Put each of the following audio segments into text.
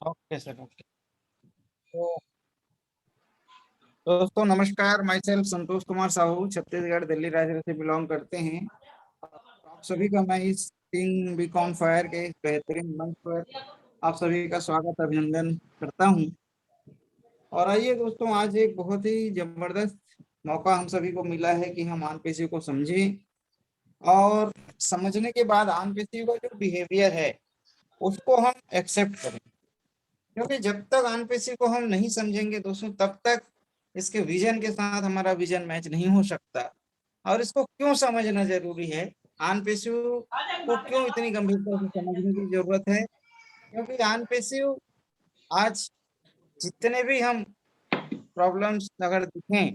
Okay sir, okay. तो दोस्तों नमस्कार, माई सेल्फ संतोष कुमार साहू छत्तीसगढ़ दिल्ली राज्य से बिलोंग करते हैं। आप सभी का मैं इस किंग बी कॉन फायर के इस बेहतरीन मंच पर आप सभी का स्वागत अभिनंदन करता हूं। और आइए दोस्तों, आज एक बहुत ही जबरदस्त मौका हम सभी को मिला है कि हम आनपेशी को समझें और समझने के बाद आनपेशी का जो बिहेवियर है उसको हम एक्सेप्ट करें। क्योंकि जब तक आनपेशी को हम नहीं समझेंगे दोस्तों, तब तक इसके विजन के साथ हमारा विजन मैच नहीं हो सकता। और इसको क्यों समझना जरूरी है, आनपेशी को क्यों इतनी गंभीरता से समझने की जरूरत है? क्योंकि आनपेशी आज जितने भी हम प्रॉब्लम्स अगर देखें,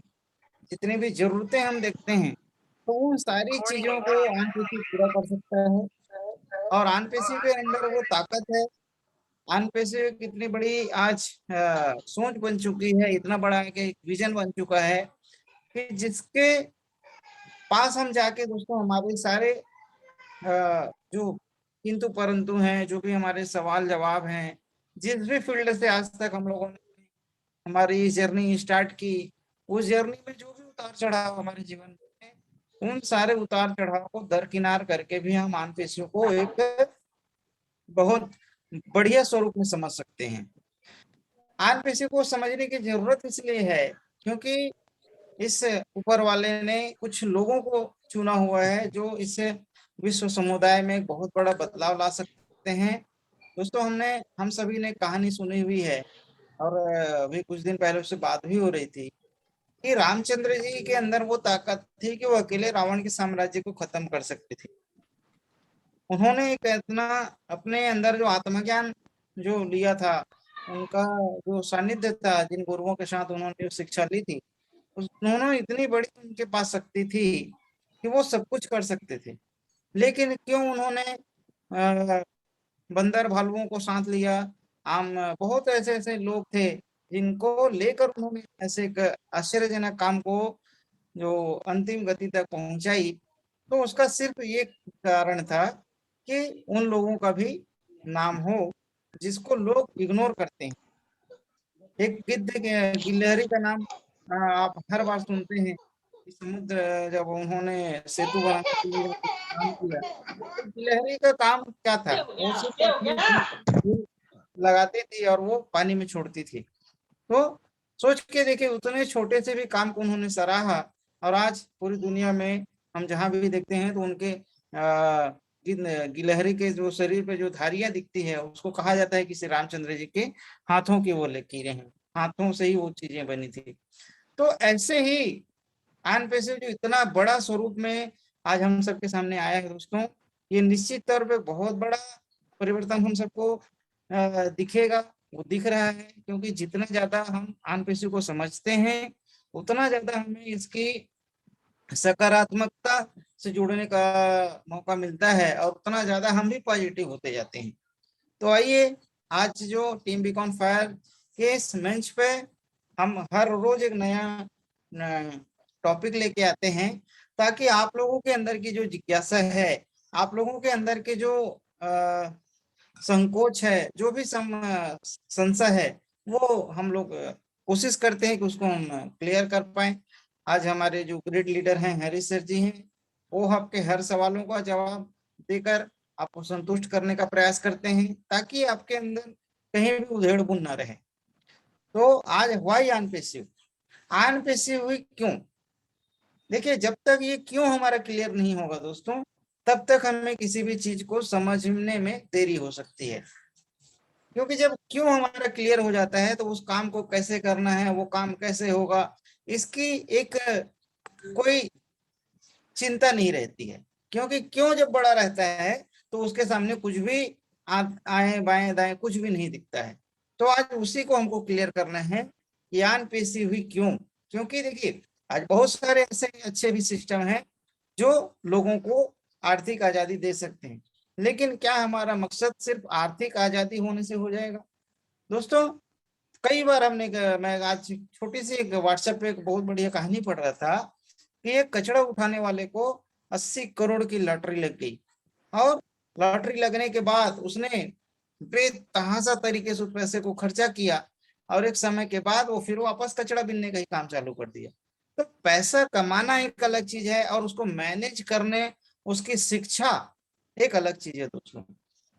जितनी भी जरूरतें हम देखते हैं, तो उन सारी चीजों को आनपेशी पूरा कर सकता है। और आनपेशी के अंदर वो ताकत है। आनपेशी कितनी बड़ी आज सोच बन चुकी है, इतना बड़ा कि विजन बन चुका है कि जिसके पास हम जाके दोस्तों हमारे सारे जो किंतु परंतु हैं, जो भी हमारे सवाल जवाब हैं, जिस भी फील्ड से आज तक हम लोगों ने हमारी जर्नी स्टार्ट की, उस जर्नी में जो भी उतार चढ़ाव हमारे जीवन में, उन सारे उतार चढ़ाव को दरकिनार करके भी हम मांसपेशियों को एक बहुत बढ़िया स्वरूप में समझ सकते हैं। मांसपेशियों को समझने की जरूरत इसलिए है क्योंकि इस ऊपर वाले ने कुछ लोगों को चुना हुआ है जो इस विश्व समुदाय में एक बहुत बड़ा बदलाव ला सकते हैं। दोस्तों, हम सभी ने कहानी सुनी हुई है और अभी कुछ दिन पहले उससे बात भी हो रही थी कि रामचंद्र जी के अंदर वो ताकत थी कि वो अकेले रावण के साम्राज्य को खत्म कर सकते थे। उन्होंने एक इतना अपने अंदर जो आत्मज्ञान जो लिया था, उनका जो सानिध्य था, जिन गुरुओं के साथ उन्होंने जो शिक्षा ली थी, उन्होंने इतनी बड़ी उनके पास शक्ति थी कि वो सब कुछ कर सकते थे। लेकिन क्यों उन्होंने बंदर भालुओं को साथ लिया? आम बहुत ऐसे ऐसे लोग थे जिनको लेकर उन्होंने ऐसे एक आश्चर्यजनक काम को जो अंतिम गति तक पहुंचाई। तो उसका सिर्फ ये कारण था कि उन लोगों का भी नाम हो जिसको लोग इग्नोर करते हैं। एक गिद्ध गिलहरी का नाम आप हर बार सुनते हैं कि समुद्र जब उन्होंने सेतु बनाने के लिए काम किया, तो गिलहरी का काम क्या था? वो सिर्फ अपनी धूल लगाती थी और वो पानी में छोड़ती थी। तो सोच के देखिए, उतने छोटे से भी काम को उन्होंने सराहा। और आज पूरी दुनिया में हम जहां भी देखते हैं तो उनके गिलहरी के जो शरीर पे जो धारियां दिखती है, उसको कहा जाता है कि श्री रामचंद्र जी के हाथों की वो लकीरें हैं, हाथों से ही वो चीजें बनी थी। तो ऐसे ही आन पे से जो इतना बड़ा स्वरूप में आज हम सबके सामने आया है दोस्तों, ये निश्चित तौर पे बहुत बड़ा परिवर्तन हम सबको दिखेगा। वो दिख रहा है क्योंकि जितना ज्यादा हम आन पेशी को समझते हैं, उतना ज्यादा हमें इसकी सकारात्मकता से जुड़ने का मौका मिलता है और उतना ज्यादा हम भी पॉजिटिव होते जाते हैं। तो आइए, आज जो टीम बीकॉन फायर के इस मंच पे हम हर रोज एक नया टॉपिक लेके आते हैं, ताकि आप लोगों के अंदर की जो जिज्ञासा है, आप लोगों के अंदर के जो संकोच है, जो भी संशय है, वो हम लोग कोशिश करते हैं कि उसको हम क्लियर कर पाए। आज हमारे जो ग्रेट लीडर हैं हरीश सर जी हैं, वो आपके हर सवालों का जवाब देकर आपको संतुष्ट करने का प्रयास करते हैं, ताकि आपके अंदर कहीं भी उधेड़ बुन ना रहे। तो आज वाई अनपेसिव, अनपेसिव हुई क्यों? देखिए, जब तक ये क्यों हमारा क्लियर नहीं होगा दोस्तों, तब तक हमें किसी भी चीज को समझने में देरी हो सकती है। क्योंकि जब क्यों हमारा क्लियर हो जाता है, तो उस काम को कैसे करना है, वो काम कैसे होगा, इसकी एक कोई चिंता नहीं रहती है। क्योंकि क्यों जब बड़ा रहता है, तो उसके सामने कुछ भी आए बाएं दाएं कुछ भी नहीं दिखता है। तो आज उसी को हमको क्लियर करना है, यान पेशी हुई क्यों। क्योंकि देखिए, आज बहुत सारे ऐसे अच्छे भी सिस्टम हैं जो लोगों को आर्थिक आजादी दे सकते हैं। लेकिन क्या हमारा मकसद सिर्फ आर्थिक आजादी होने से हो जाएगा? दोस्तों, कई बार मैं आज छोटी सी एक व्हाट्सएप पे एक बहुत बढ़िया कहानी पढ़ रहा था कि एक कचरा उठाने वाले को 80 करोड़ की लॉटरी लग गई। और लॉटरी लगने के बाद उसने बेतहाशा तरीके से उस पैसे को खर्चा किया और एक समय के बाद वो फिर वापस कचरा बीनने का ही काम चालू कर दिया। तो पैसा कमाना एक अलग चीज है और उसको मैनेज करने, उसकी शिक्षा एक अलग चीज है दोस्तों।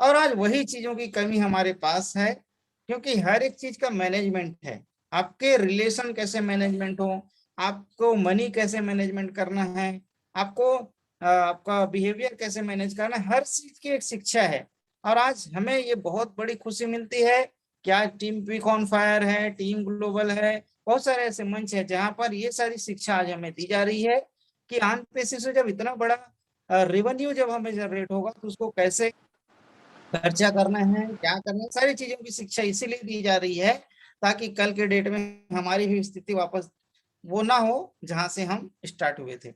और आज वही चीजों की कमी हमारे पास है, क्योंकि हर एक चीज का मैनेजमेंट है। आपके रिलेशन कैसे मैनेजमेंट हो, आपको मनी कैसे मैनेजमेंट करना है, आपको आपका बिहेवियर कैसे मैनेज करना है, हर चीज की एक शिक्षा है। और आज हमें ये बहुत बड़ी खुशी मिलती है कि आज टीम वीक ऑन फायर है, टीम ग्लोबल है, बहुत सारे ऐसे मंच है जहां पर ये सारी शिक्षा आज हमें दी जा रही है कि ऑन बेसिस से जब इतना बड़ा रेवेन्यू जब हमें जनरेट होगा तो उसको कैसे खर्चा करना है, क्या करना है, सारी चीजों की शिक्षा इसीलिए दी जा रही है ताकि कल के डेट में हमारी भी स्थिति वापस वो ना हो जहां से हम स्टार्ट हुए थे।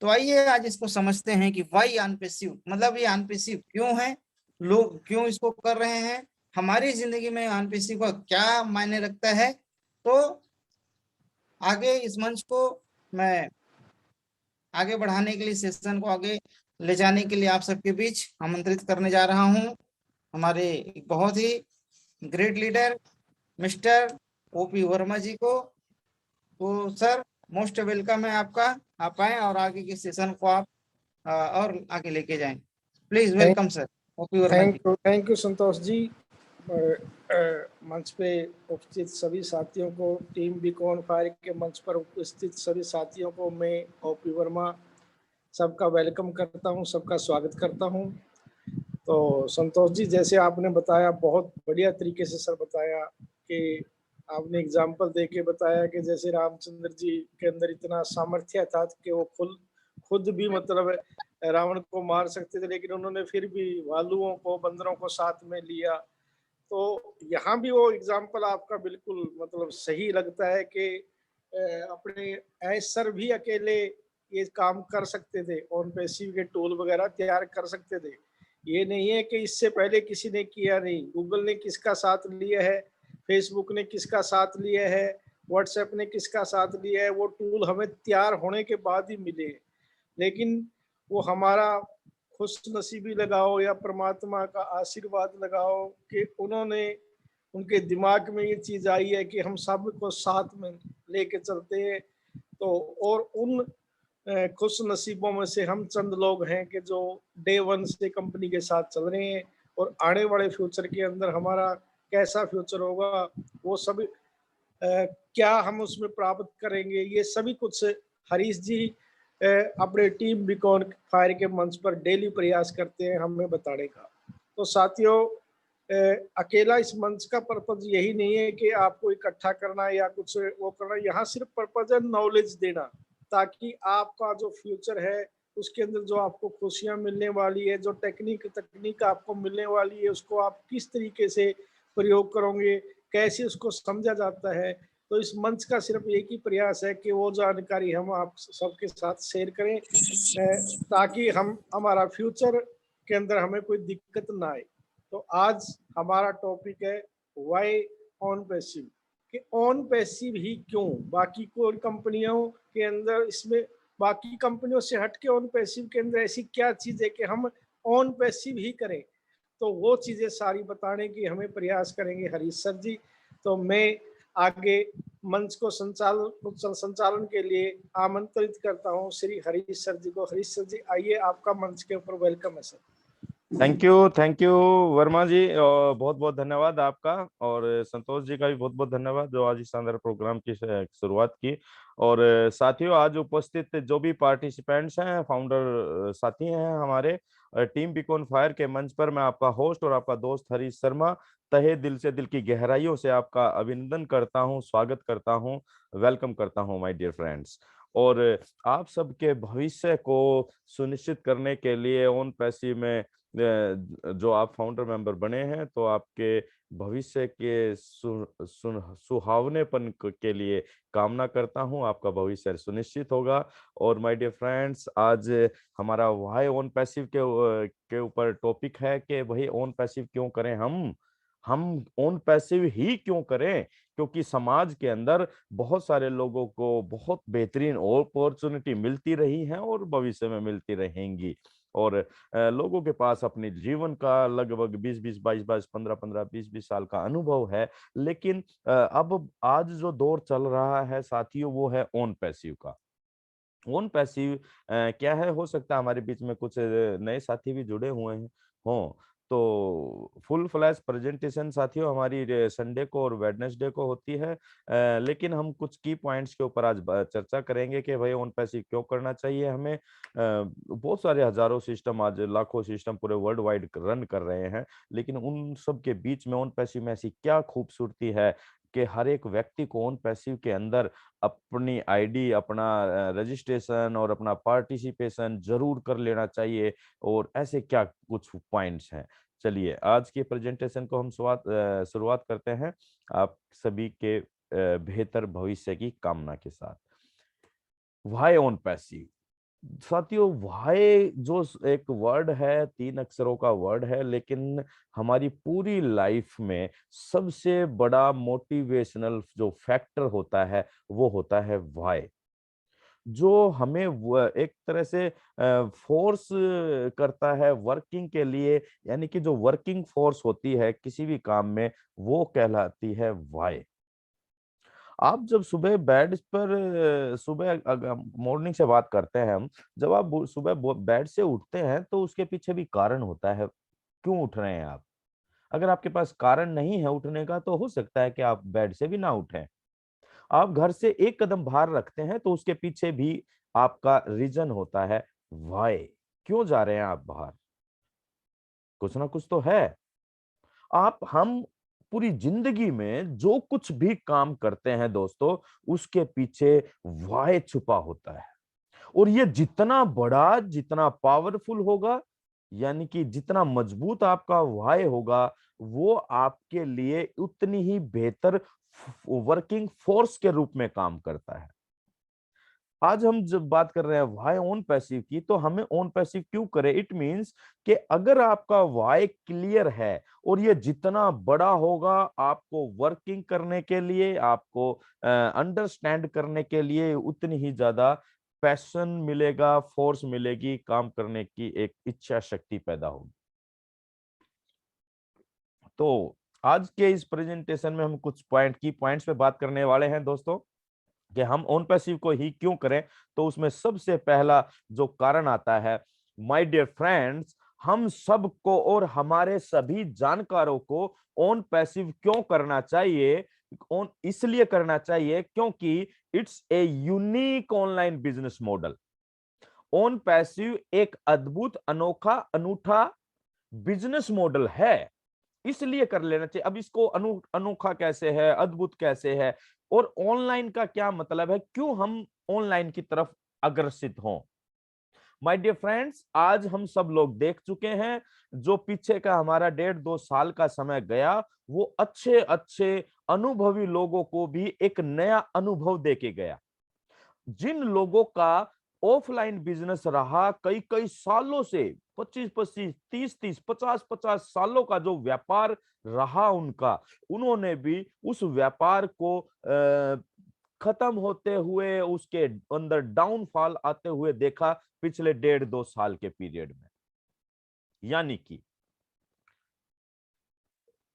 तो आइए आज इसको समझते हैं कि वाई अनपेसिव, मतलब ये अनपेसिव क्यों है, लोग क्यों इसको कर रहे हैं, हमारी जिंदगी में अनपेसिव का क्या मायने रखता है। तो आगे इस मंच को मैं आगे बढ़ाने के लिए, सेशन को आगे ले जाने के लिए आप सबके बीच आमंत्रित करने जा रहा हूं हमारे एक बहुत ही great leader mister OP Verma ji को। तो सर, मोस्ट वेलकम है आपका, आप आए और आगे के सेशन को आप और आगे लेके जाएं। Please welcome sir OP Verma ji. Thank you Santosh ji. मंच पे उपस्थित सभी साथियों को, टीम बीक ऑन फायर के मंच पर उपस्थित सभी साथियों को मैं ओपी वर्मा सबका वेलकम करता हूं, सबका स्वागत करता हूं। तो संतोष जी, जैसे आपने बताया, बहुत बढ़िया तरीके से सर बताया कि आपने एग्जाम्पल दे के बताया कि जैसे रामचंद्र जी के अंदर इतना सामर्थ्य था कि वो खुद भी मतलब रावण को मार सकते थे, लेकिन उन्होंने फिर भी भालुओं को, बंदरों को साथ में लिया। तो यहाँ भी वो एग्जाम्पल आपका बिल्कुल मतलब सही लगता है कि अपने सर भी अकेले ये काम कर सकते थे, ऑन पैसिव के टूल वगैरह तैयार कर सकते थे। ये नहीं है कि इससे पहले किसी ने किया नहीं। गूगल ने किसका साथ लिया है, फेसबुक ने किसका साथ लिया है, व्हाट्सएप ने किसका साथ लिया है, वो टूल हमें तैयार होने के बाद ही मिले। लेकिन वो हमारा खुश नसीबी लगाओ या परमात्मा का आशीर्वाद लगाओ कि उन्होंने, उनके दिमाग में ये चीज आई है कि हम सब को साथ में लेके चलते हैं। तो और उन खुश नसीबों में से हम चंद लोग हैं कि जो डे वन से कंपनी के साथ चल रहे हैं, और आने वाले फ्यूचर के अंदर हमारा कैसा फ्यूचर होगा, वो सब क्या हम उसमें प्राप्त करेंगे, ये सभी कुछ हरीश जी अपने टीम बीक ऑन फायर के मंच पर डेली प्रयास करते हैं हमें बताने का। तो साथियों, अकेला इस मंच का पर्पज यही नहीं है कि आपको इकट्ठा करना या कुछ वो करना। यहाँ सिर्फ पर्पज है नॉलेज देना, ताकि आपका जो फ्यूचर है उसके अंदर जो आपको खुशियां मिलने वाली है, जो तकनीक आपको मिलने वाली है, उसको आप किस तरीके से प्रयोग करोगे, कैसे उसको समझा जाता है। तो इस मंच का सिर्फ एक ही प्रयास है कि वो जानकारी हम आप सबके साथ शेयर करें, ताकि हमारा फ्यूचर के अंदर हमें कोई दिक्कत ना आए। तो आज हमारा टॉपिक है वाई ऑन पैसिव, कि ऑन पैसिव ही क्यों, बाकी कोई कंपनियों के अंदर, इसमें बाकी कंपनियों से हटके ऑन पैसिव के अंदर ऐसी क्या चीज है कि हम ऑन पैसिव ही करें। तो वो चीजें सारी बताने की हमें प्रयास करेंगे हरीश सर जी। तो मैं आगे मंच को संचालन के लिए आमंत्रित करता हूं श्री हरीश सर जी को। हरीश सर जी आइए, आपका मंच के ऊपर वेलकम है सर। थैंक यू वर्मा जी, और बहुत बहुत धन्यवाद आपका, और संतोष जी का भी बहुत बहुत धन्यवाद जो आज इस शानदार प्रोग्राम की शुरुआत की। और साथियों, आज उपस्थित जो भी पार्टिसिपेंट्स हैं, फाउंडर साथी हैं हमारे टीम बीक ऑन फायर के मंच पर, मैं आपका होस्ट और आपका दोस्त हरीश शर्मा तहे दिल से, दिल की गहराइयों से आपका अभिनंदन करता हूं, स्वागत करता हूं, वेलकम करता हूं माय डियर फ्रेंड्स। और आप सबके भविष्य को सुनिश्चित करने के लिए ऑन पैसिव में जो आप फाउंडर मेंबर बने हैं, तो आपके भविष्य के सुहावनेपन के लिए कामना करता हूं, आपका भविष्य सुनिश्चित होगा। और माय डियर फ्रेंड्स, आज हमारा वाई ऑन पैसिव के ऊपर टॉपिक है कि भाई ऑन पैसिव क्यों करें, हम ऑन पैसिव ही क्यों करें, क्योंकि समाज के अंदर बहुत सारे लोगों को बहुत बेहतरीन अपॉर्चुनिटी मिलती रही हैं और भविष्य में मिलती रहेंगी। और लोगों के पास अपने जीवन का लगभग 20-20, 22-22, 15-15, 20-20 साल का अनुभव है। लेकिन अब आज जो दौर चल रहा है साथियों, वो है ऑन पैसिव का। ऑन पैसिव क्या है, हो सकता है हमारे बीच में कुछ नए साथी भी जुड़े हुए हैं हों। तो फुल फ्लैश प्रेजेंटेशन साथियों हमारी संडे को और वेडनेसडे को होती है। लेकिन हम कुछ की पॉइंट्स के ऊपर आज चर्चा करेंगे कि भाई ऑन पैसिव क्यों करना चाहिए हमें। बहुत सारे हजारों सिस्टम, आज लाखों सिस्टम पूरे वर्ल्ड वाइड रन कर रहे हैं, लेकिन उन सब के बीच में ऑन पैसिव में ऐसी क्या खूबसूरती है कि हर एक व्यक्ति को ऑन पैसिव के अंदर अपनी आईडी, अपना रजिस्ट्रेशन और अपना पार्टिसिपेशन जरूर कर लेना चाहिए। और ऐसे क्या कुछ पॉइंट्स हैं, चलिए आज की प्रेजेंटेशन को हम शुरुआत करते हैं आप सभी के बेहतर भविष्य की कामना के साथ। व्हाई ऑन पैसिव साथियों, व्हाई जो एक वर्ड है, 3 अक्षरों का वर्ड है, लेकिन हमारी पूरी लाइफ में सबसे बड़ा मोटिवेशनल जो फैक्टर होता है वो होता है व्हाई, जो हमें एक तरह से फोर्स करता है वर्किंग के लिए। यानी कि जो वर्किंग फोर्स होती है किसी भी काम में, वो कहलाती है व्हाई। आप जब सुबह बेड पर सुबह मॉर्निंग से बात करते हैं हम, जब आप सुबह बेड से उठते हैं तो उसके पीछे भी कारण होता है, क्यों उठ रहे हैं आप। अगर आपके पास कारण नहीं है उठने का तो हो सकता है कि आप बेड से भी ना उठें। आप घर से एक कदम बाहर रखते हैं तो उसके पीछे भी आपका रीजन होता है व्हाई, क्यों जा रहे हैं आप बाहर, कुछ ना कुछ तो है। हम पूरी जिंदगी में जो कुछ भी काम करते हैं दोस्तों, उसके पीछे व्हाई छुपा होता है। और ये जितना बड़ा, जितना पावरफुल होगा, यानी कि जितना मजबूत आपका व्हाई होगा, वो आपके लिए उतनी ही बेहतर वर्किंग फोर्स के रूप में काम करता है। आज हम जब बात कर रहे हैं व्हाई ऑन पैसिव की, तो हमें ऑन पैसिव क्यों करें। इट मींस कि अगर आपका व्हाई क्लियर है और ये जितना बड़ा होगा, आपको वर्किंग करने के लिए, आपको अंडरस्टैंड करने के लिए उतनी ही ज्यादा पैशन मिलेगा, फोर्स मिलेगी, काम करने की एक इच्छा शक्ति पैदा होगी। तो आज के इस प्रेजेंटेशन में हम कुछ की पॉइंट्स पे बात करने वाले हैं दोस्तों, कि हम ऑन पैसिव को ही क्यों करें। तो उसमें सबसे पहला जो कारण आता है, माय डियर फ्रेंड्स, हम सबको और हमारे सभी जानकारों को ऑन पैसिव क्यों करना चाहिए। ऑन इसलिए करना चाहिए क्योंकि it's a unique online business model. On passive एक अद्भुत, अनोखा, अनूठा बिजनेस मॉडल है, इसलिए कर लेना चाहिए। अब इसको अनोखा कैसे है, अद्भुत कैसे है, और ऑनलाइन का क्या मतलब है, क्यों हम ऑनलाइन की तरफ अग्रसित हों। माय डियर फ्रेंड्स, आज हम सब लोग देख चुके हैं, जो पीछे का हमारा 1.5-2 साल का समय गया, वो अच्छे अच्छे अनुभवी लोगों को भी एक नया अनुभव देके गया। जिन लोगों का ऑफलाइन बिजनेस रहा कई कई सालों से, 25-25, 30-30, 50-50 सालों का जो व्यापार रहा उनका, उन्होंने भी उस व्यापार को खत्म होते हुए, उसके अंदर डाउनफॉल आते हुए देखा पिछले 1.5-2 साल के पीरियड में। यानी कि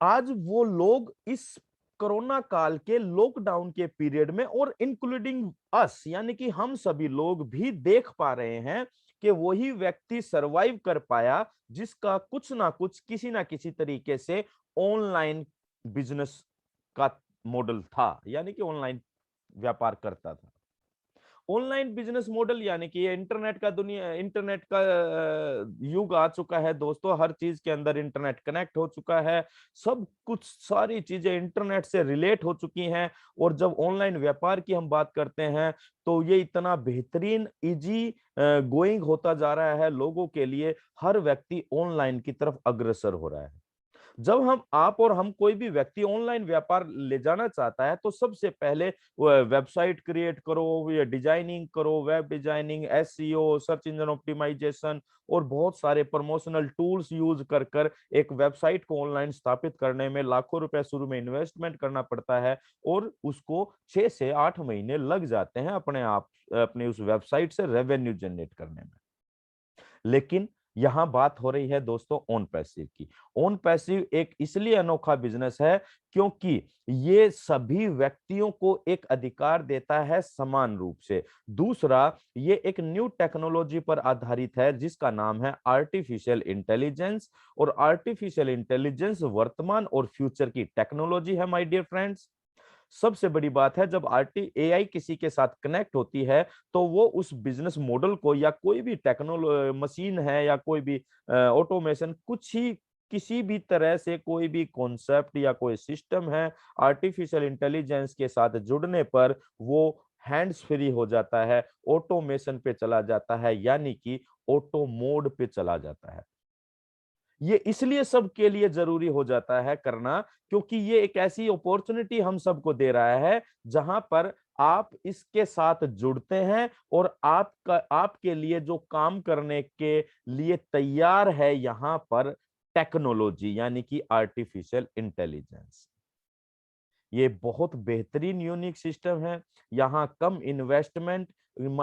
आज वो लोग इस कोरोना काल के लॉकडाउन के पीरियड में, और इंक्लूडिंग अस, यानी कि हम सभी लोग भी देख पा रहे हैं कि वही व्यक्ति सरवाइव कर पाया जिसका कुछ ना कुछ, किसी ना किसी तरीके से ऑनलाइन बिजनेस का मॉडल था, यानी कि ऑनलाइन व्यापार करता था। ऑनलाइन बिजनेस मॉडल यानी कि ये इंटरनेट का युग आ चुका है दोस्तों। हर चीज के अंदर इंटरनेट कनेक्ट हो चुका है, सब कुछ, सारी चीजें इंटरनेट से रिलेट हो चुकी हैं। और जब ऑनलाइन व्यापार की हम बात करते हैं तो ये इतना बेहतरीन, इजी गोइंग होता जा रहा है लोगों के लिए। हर व्यक्ति ऑनलाइन की तरफ अग्रसर हो रहा है। जब आप और हम, कोई भी व्यक्ति ऑनलाइन व्यापार ले जाना चाहता है तो सबसे पहले वेबसाइट क्रिएट करो, या डिजाइनिंग करो, web designing, SEO, search engine optimization, और बहुत सारे प्रमोशनल टूल्स यूज कर कर एक वेबसाइट को ऑनलाइन स्थापित करने में लाखों रुपए शुरू में इन्वेस्टमेंट करना पड़ता है, और उसको 6 से 8 महीने लग जाते हैं अपने उस वेबसाइट से रेवेन्यू जनरेट करने में। लेकिन यहाँ बात हो रही है दोस्तों ऑन पैसिव की। ऑन पैसिव एक इसलिए अनोखा बिजनेस है क्योंकि ये सभी व्यक्तियों को एक अधिकार देता है समान रूप से। दूसरा, ये एक न्यू टेक्नोलॉजी पर आधारित है जिसका नाम है आर्टिफिशियल इंटेलिजेंस, और आर्टिफिशियल इंटेलिजेंस वर्तमान और फ्यूचर की टेक्नोलॉजी है माय डियर फ्रेंड्स। सबसे बड़ी बात है, जब एआई किसी के साथ कनेक्ट होती है तो वो उस बिजनेस मॉडल को या कोई भी मशीन है या कोई भी ऑटोमेशन, कुछ ही किसी भी तरह से कोई भी कॉन्सेप्ट या कोई सिस्टम है, आर्टिफिशियल इंटेलिजेंस के साथ जुड़ने पर वो हैंड्स फ्री हो जाता है, ऑटोमेशन पे चला जाता है, यानी कि ऑटो मोड पे चला जाता है। ये इसलिए सबके लिए जरूरी हो जाता है करना क्योंकि ये एक ऐसी अपॉर्चुनिटी हम सबको दे रहा है जहां पर आप इसके साथ जुड़ते हैं और आपके लिए जो काम करने के लिए तैयार है यहां पर टेक्नोलॉजी यानी कि आर्टिफिशियल इंटेलिजेंस। ये बहुत बेहतरीन यूनिक सिस्टम है। यहाँ कम इन्वेस्टमेंट,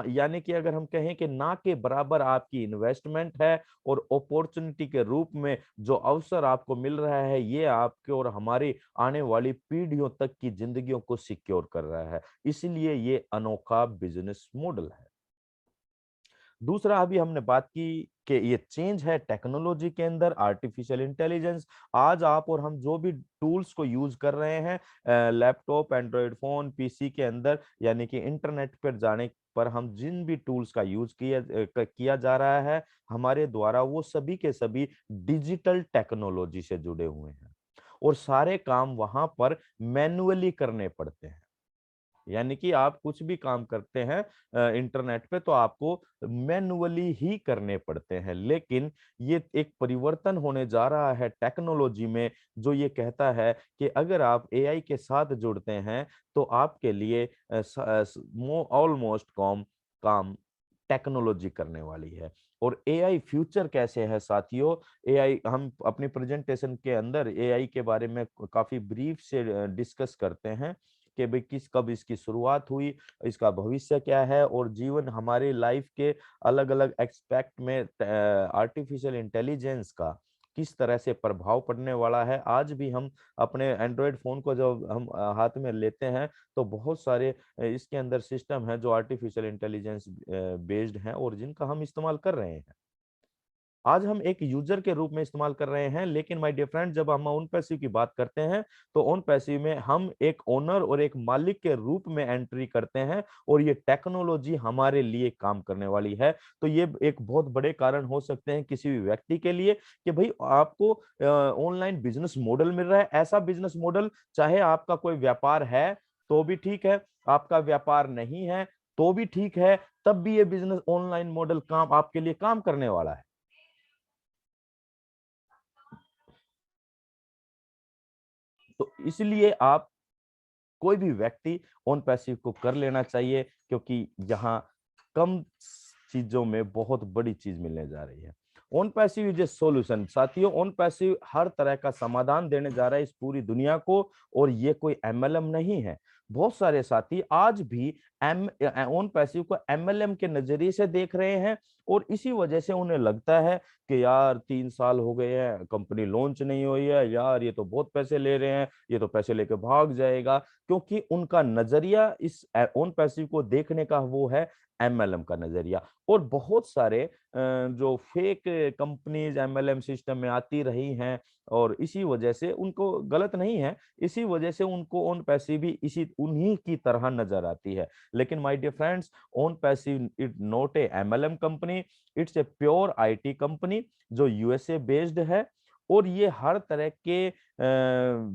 यानी कि अगर हम कहें कि ना के बराबर आपकी इन्वेस्टमेंट है, और अपॉर्चुनिटी के रूप में जो अवसर आपको मिल रहा है ये आपके और हमारी आने वाली पीढ़ियों तक की जिंदगियों को सिक्योर कर रहा है। इसलिए ये अनोखा बिजनेस मॉडल है। दूसरा, अभी हमने बात की कि ये चेंज है टेक्नोलॉजी के अंदर, आर्टिफिशियल इंटेलिजेंस। आज आप और हम जो भी टूल्स को यूज कर रहे हैं लैपटॉप, एंड्रॉयड फोन, पीसी के अंदर, यानी कि इंटरनेट पर जाने पर हम जिन भी टूल्स का यूज किया जा रहा है हमारे द्वारा, वो सभी के सभी डिजिटल टेक्नोलॉजी से जुड़े हुए हैं और सारे काम वहां पर मैन्युअली करने पड़ते हैं। यानी कि आप कुछ भी काम करते हैं इंटरनेट पे तो आपको मैन्युअली ही करने पड़ते हैं, लेकिन ये एक परिवर्तन होने जा रहा है टेक्नोलॉजी में जो ये कहता है कि अगर आप एआई के साथ जुड़ते हैं तो आपके लिए ऑलमोस्ट काम टेक्नोलॉजी करने वाली है। और एआई फ्यूचर कैसे है साथियों, एआई हम अपनी प्रेजेंटेशन के अंदर एआई के बारे में काफी ब्रीफ से डिस्कस करते हैं कि भाई कब इसकी शुरुआत हुई, इसका भविष्य क्या है, और जीवन हमारी लाइफ के अलग अलग एक्सपेक्ट में आर्टिफिशियल इंटेलिजेंस का किस तरह से प्रभाव पड़ने वाला है। आज भी हम अपने एंड्रॉयड फोन को जब हम हाथ में लेते हैं तो बहुत सारे इसके अंदर सिस्टम है जो आर्टिफिशियल इंटेलिजेंस बेस्ड हैं और जिनका हम इस्तेमाल कर रहे हैं। आज हम एक यूजर के रूप में इस्तेमाल कर रहे हैं, लेकिन माय डियर फ्रेंड जब हम ओन पैसिव की बात करते हैं तो ओन पैसिव में हम एक ओनर और एक मालिक के रूप में एंट्री करते हैं और ये टेक्नोलॉजी हमारे लिए काम करने वाली है। तो ये एक बहुत बड़े कारण हो सकते हैं किसी भी व्यक्ति के लिए कि भाई आपको ऑनलाइन बिजनेस मॉडल मिल रहा है। ऐसा बिजनेस मॉडल, चाहे आपका कोई व्यापार है तो भी ठीक है, आपका व्यापार नहीं है तो भी ठीक है, तब भी ये बिजनेस ऑनलाइन मॉडल काम आपके लिए काम करने वाला है। तो इसलिए आप कोई भी व्यक्ति ऑन पैसिव को कर लेना चाहिए क्योंकि यहाँ कम चीजों में बहुत बड़ी चीज मिलने जा रही है। On passive is a solution. साथियों, ऑन पैसिव हर तरह का समाधान देने जा रहा है इस पूरी दुनिया को, और ये कोई एमएलएम नहीं है। बहुत सारे साथी आज भी ऑन पैसिव को एमएलएम के नजरिए से देख रहे हैं और इसी वजह से उन्हें लगता है कि यार 3 साल हो गए हैं, कंपनी लॉन्च नहीं हुई है, यार ये तो बहुत पैसे ले रहे हैं, ये तो पैसे लेके भाग जाएगा। क्योंकि उनका नजरिया इस ऑन पैसिव को देखने का वो है एमएलएम का नजरिया। और बहुत सारे जो फेक कंपनीज एमएलएम सिस्टम में आती रही हैं और इसी वजह से उनको, गलत नहीं है, इसी वजह से उनको ऑन पैसिव भी इसी उन्हीं की तरह नजर आती है। लेकिन my dear friends, OnPassive it not a MLM company, it's a pure IT company जो यूएसए बेस्ड है, और ये हर तरह के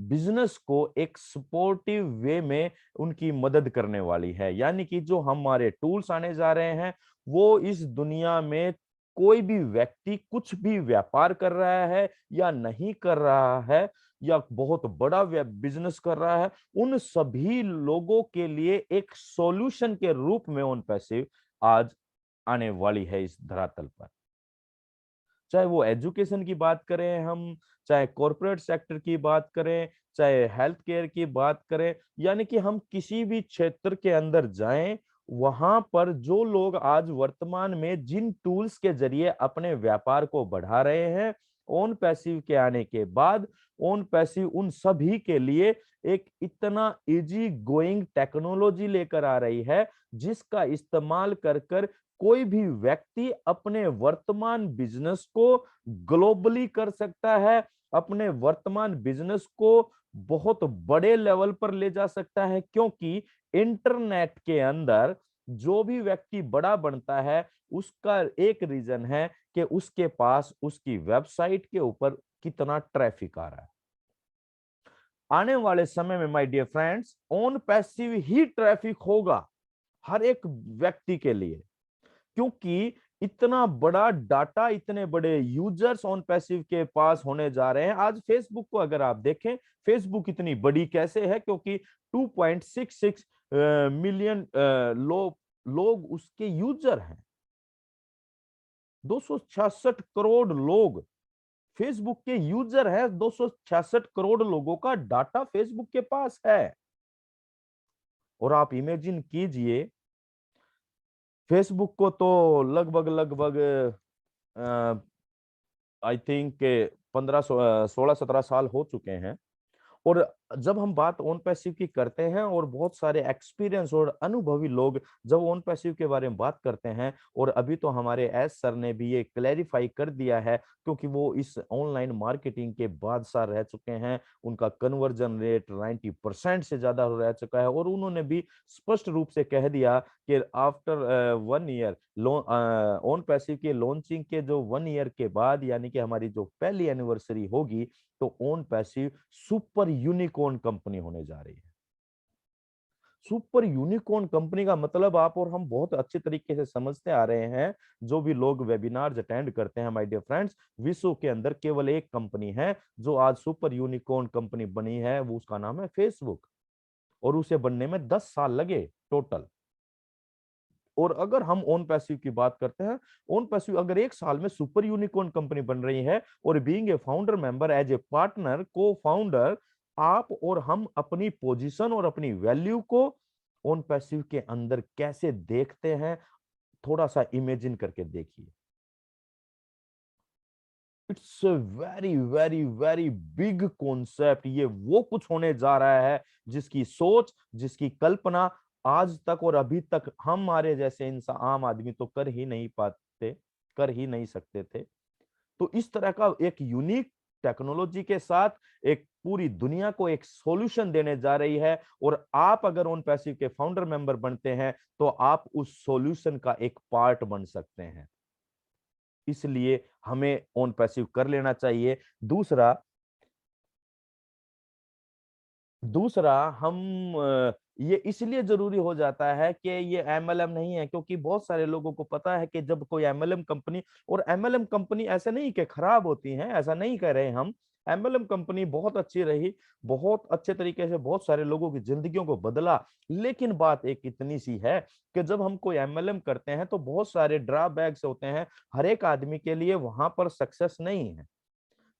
बिजनेस को एक सपोर्टिव वे में उनकी मदद करने वाली है। यानी कि जो हमारे टूल्स आने जा रहे हैं वो इस दुनिया में कोई भी व्यक्ति कुछ भी व्यापार कर रहा है या नहीं कर रहा है या बहुत बड़ा बिजनेस कर रहा है, उन सभी लोगों के लिए एक सॉल्यूशन के रूप में ऑन पैसिव आज आने वाली है इस धरातल पर। चाहे वो एजुकेशन की बात करें हम, चाहे कॉरपोरेट सेक्टर की बात करें, चाहे हेल्थ केयर की बात करें, यानी कि हम किसी भी क्षेत्र के अंदर जाएं वहां पर जो लोग आज वर्तमान में जिन टूल्स के जरिए अपने व्यापार को बढ़ा रहे हैं, ओन पैसिव के आने के बाद ओन पैसिव उन सभी के लिए एक इतना इजी गोइंग टेक्नोलॉजी लेकर आ रही है, जिसका इस्तेमाल कर कर कोई भी व्यक्ति अपने वर्तमान बिजनेस को ग्लोबली कर सकता है, अपने वर्तमान बिजनेस को बहुत बड़े लेवल पर ले जा सकता है। क्योंकि इंटरनेट के अंदर जो भी व्यक्ति बड़ा बनता है, उसका एक रीजन है कि उसके पास उसकी वेबसाइट के ऊपर कितना ट्रैफिक आ रहा है। आने वाले समय में my dear friends, OnPassive ही ट्रैफिक होगा हर एक व्यक्ति के लिए, क्योंकि इतना बड़ा डाटा, इतने बड़े यूजर्स ऑन पैसिव के पास होने जा रहे हैं। आज फेसबुक को अगर आप देखें, फेसबुक इतनी बड़ी कैसे है, क्योंकि 2.66 मिलियन लोग उसके यूजर हैं। 266 करोड़ लोग फेसबुक के यूजर है, 266 करोड़ लोगों का डाटा फेसबुक के पास है। और आप इमेजिन कीजिए, फेसबुक को तो लगभग आई थिंक 16-17 साल हो चुके हैं। और जब हम बात ऑन पैसिव की करते हैं और बहुत सारे एक्सपीरियंस और अनुभवी लोग जब ऑन पैसिव के बारे में बात करते हैं, और अभी तो हमारे एस सर ने भी ये क्लैरिफाई कर दिया है, क्योंकि वो इस ऑनलाइन मार्केटिंग के बादशाह रह चुके हैं, उनका कन्वर्जन रेट 90% से ज्यादा रह चुका है। और उन्होंने भी स्पष्ट रूप से कह दिया कि आफ्टर 1 ईयर ऑन पैसिव के लॉन्चिंग के जो 1 ईयर के बाद, यानी कि हमारी जो पहली एनिवर्सरी होगी, तो on passive super unicorn company होने जा रही है। सुपर यूनिकॉर्न कंपनी का मतलब आप और हम बहुत अच्छे तरीके से समझते आ रहे हैं। जो भी लोग वेबिनार्स अटेंड करते हैं माय डियर फ्रेंड्स, विश्व के अंदर केवल एक कंपनी है जो आज सुपर यूनिकॉर्न कंपनी बनी है, वो उसका नाम है फेसबुक। और उसे बनने में 10 साल लगे टोटल। और अगर हम ऑन पैसिव की बात करते हैं, ऑन पैसिव अगर 1 साल में सुपर यूनिकॉर्न कंपनी बन रही है, और being a founder member, as a partner, cofounder, आप और हम अपनी पोजीशन और अपनी वैल्यू को ऑन पैसिव के अंदर कैसे देखते हैं, थोड़ा सा इमेजिन करके देखिए। It's a very very very big concept. ये वो कुछ होने जा रहा है जिसकी सोच, जिसकी कल्पना आज तक और अभी तक हमारे जैसे इंसान, आम आदमी तो कर ही नहीं पाते, कर ही नहीं सकते थे। तो इस तरह का एक यूनिक टेक्नोलॉजी के साथ एक पूरी दुनिया को एक सॉल्यूशन देने जा रही है। और आप अगर ऑन पैसिव के फाउंडर मेंबर बनते हैं, तो आप उस सॉल्यूशन का एक पार्ट बन सकते हैं। इसलिए हमें ऑन पैसिव कर लेना चाहिए। दूसरा दूसरा हम ये इसलिए जरूरी हो जाता है कि ये एमएलएम नहीं है, क्योंकि बहुत सारे लोगों को पता है कि जब कोई एमएलएम कंपनी, और एमएलएम कंपनी ऐसा नहीं कि खराब होती हैं, ऐसा नहीं कह रहे हम, एमएलएम कंपनी बहुत अच्छी रही, बहुत अच्छे तरीके से बहुत सारे लोगों की जिंदगियों को बदला। लेकिन बात एक इतनी सी है कि जब हम कोई एमएलएम करते हैं तो बहुत सारे ड्रॉबैक्स होते हैं। हर एक आदमी के लिए वहां पर सक्सेस नहीं है,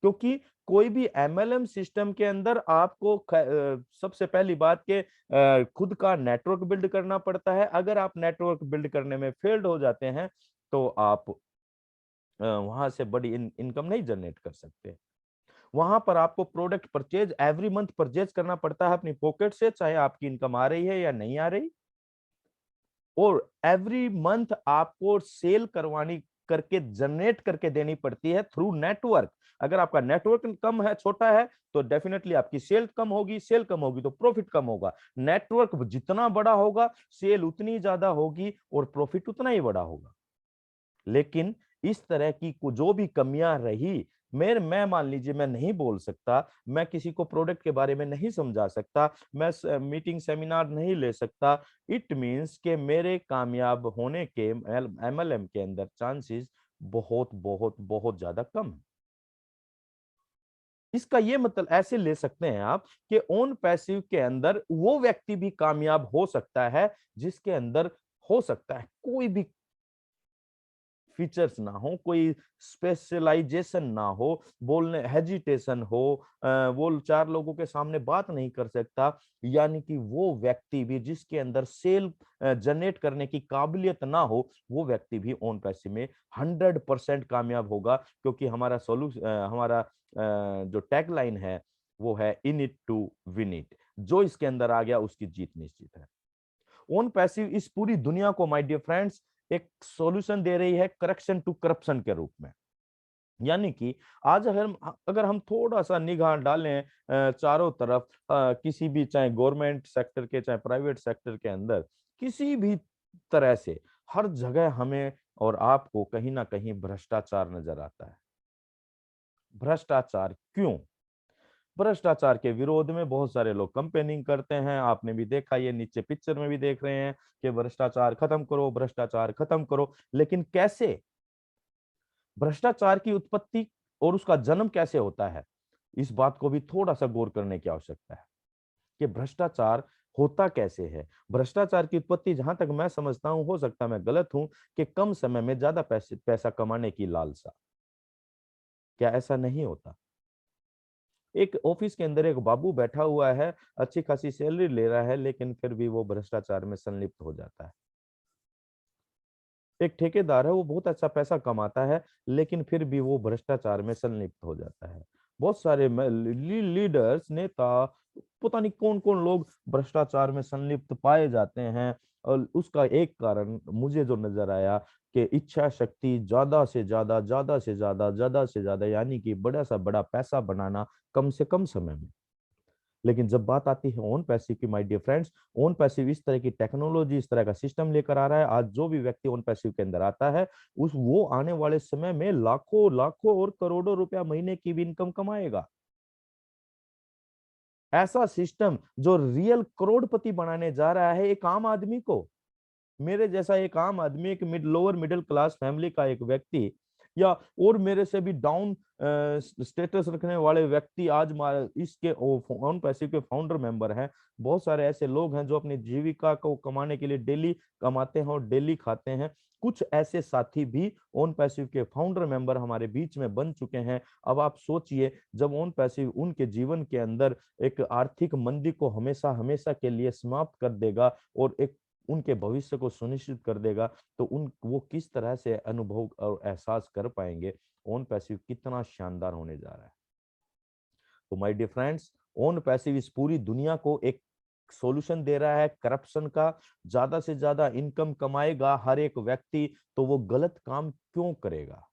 क्योंकि कोई भी एमएलएम सिस्टम के अंदर आपको सबसे पहली बात के खुद का नेटवर्क बिल्ड करना पड़ता है। अगर आप नेटवर्क बिल्ड करने में फेल्ड हो जाते हैं, तो आप वहां से बड़ी इनकम नहीं जनरेट कर सकते। वहां पर आपको product purchase every month purchase करना पड़ता है अपनी पॉकेट से, चाहे आपकी इनकम आ रही है या नहीं आ रही। और एवरी मंथ आपको सेल करवानी करके जनरेट करके देनी पड़ती है थ्रू नेटवर्क। अगर आपका नेटवर्क कम है, छोटा है, तो डेफिनेटली आपकी सेल कम होगी, सेल कम होगी तो प्रॉफिट कम होगा। नेटवर्क जितना बड़ा होगा, सेल उतनी ज्यादा होगी और प्रॉफिट उतना ही बड़ा होगा। लेकिन इस तरह की जो भी कमियां रही, मैं मान लीजिए मैं नहीं बोल सकता, मैं किसी को प्रोडक्ट के बारे में नहीं समझा सकता, मैं मीटिंग सेमिनार नहीं ले सकता, इट मींस के मेरे कामयाब होने के एमएलएम के अंदर चांसेस बहुत बहुत बहुत ज्यादा कम है। इसका ये मतलब ऐसे ले सकते हैं आप कि ऑन पैसिव के अंदर वो व्यक्ति भी कामयाब हो सकता है जिसके अंदर हो सकता है कोई भी फीचर्स ना हो, कोई स्पेशलाइजेशन ना हो, बोलने हेजिटेशन हो, वो चार लोगों के सामने बात नहीं कर सकता, यानी कि वो व्यक्ति भी जिसके अंदर सेल जनरेट करने की काबिलियत ना हो, वो व्यक्ति भी ओन पैसिव में 100% कामयाब होगा। क्योंकि हमारा जो टैगलाइन है वो है in it to win it. जो इसके अंदर आ गया उसकी जीत निश्चित है। ओन पैसिव इस पूरी दुनिया को माय डियर फ्रेंड्स एक सॉल्यूशन दे रही है करेक्शन टू करप्शन के रूप में। यानी कि आज अगर हम थोड़ा सा निगाह डालें चारों तरफ, किसी भी चाहे गवर्नमेंट सेक्टर के चाहे प्राइवेट सेक्टर के अंदर, किसी भी तरह से हर जगह हमें और आपको कहीं ना कहीं भ्रष्टाचार नजर आता है। भ्रष्टाचार क्यों? भ्रष्टाचार के विरोध में बहुत सारे लोग कैंपेनिंग करते हैं। आपने भी देखा, ये नीचे पिक्चर में भी देख रहे हैं कि भ्रष्टाचार खत्म करो, भ्रष्टाचार खत्म करो। लेकिन कैसे? भ्रष्टाचार की उत्पत्ति और उसका जन्म कैसे होता है, इस बात को भी थोड़ा सा गौर करने की आवश्यकता है कि भ्रष्टाचार होता कैसे है। भ्रष्टाचार की उत्पत्ति जहां तक मैं समझता हूं, हो सकता है मैं गलत हूं, कि कम समय में ज्यादा पैसा कमाने की लालसा। क्या ऐसा नहीं होता? एक ऑफिस के अंदर एक बाबू बैठा हुआ है, अच्छी खासी सैलरी ले रहा है, लेकिन फिर भी वो भ्रष्टाचार में संलिप्त हो जाता है। एक ठेकेदार है, वो बहुत अच्छा पैसा कमाता है, लेकिन फिर भी वो भ्रष्टाचार में संलिप्त हो जाता है। बहुत सारे लीडर्स, नेता, पता नहीं कौन कौन लोग भ्रष्टाचार में संलिप्त पाए जाते हैं। और उसका एक कारण मुझे जो नजर आया कि इच्छा शक्ति, ज्यादा से ज्यादा, ज्यादा से ज्यादा, ज्यादा से ज्यादा, यानी कि बड़ा सा बड़ा पैसा बनाना कम से कम समय में। लेकिन जब बात आती है ओन पैसिव की my dear friends, OnPassive इस तरह की टेक्नोलॉजी, इस तरह का सिस्टम लेकर आ रहा है। आज जो भी व्यक्ति ओन पैसिव के अंदर आता है, वो आने वाले समय में लाखों लाखों और करोड़ों रुपया महीने की भी इनकम कमाएगा। ऐसा सिस्टम जो रियल करोड़पति बनाने जा रहा है एक आम आदमी को। मेरे जैसा एक आम आदमी, एक लोअर मिडिल क्लास फैमिली का एक व्यक्ति, या और मेरे से भी डाउन स्टेटस रखने वाले व्यक्ति आज इसके ओन पैसिव के फाउंडर मेंबर हैं। बहुत सारे ऐसे लोग हैं जो अपनी जीविका को कमाने के लिए डेली कमाते हैं और डेली खाते हैं। कुछ ऐसे साथी भी ओन पैसिव के फाउंडर मेंबर हमारे बीच में बन चुके हैं। अब आप सोचिए, जब ओन पैसिव उनके जीवन के अंदर एक आर्थिक मंदी को हमेशा हमेशा के लिए समाप्त कर देगा और एक उनके भविष्य को सुनिश्चित कर देगा, तो वो किस तरह से अनुभव और एहसास कर पाएंगे, ओन पैसिव कितना शानदार होने जा रहा है। तो my dear friends, OnPassive इस पूरी दुनिया को एक सॉल्यूशन दे रहा है करप्शन का। ज्यादा से ज्यादा इनकम कमाएगा हर एक व्यक्ति, तो वो गलत काम क्यों करेगा?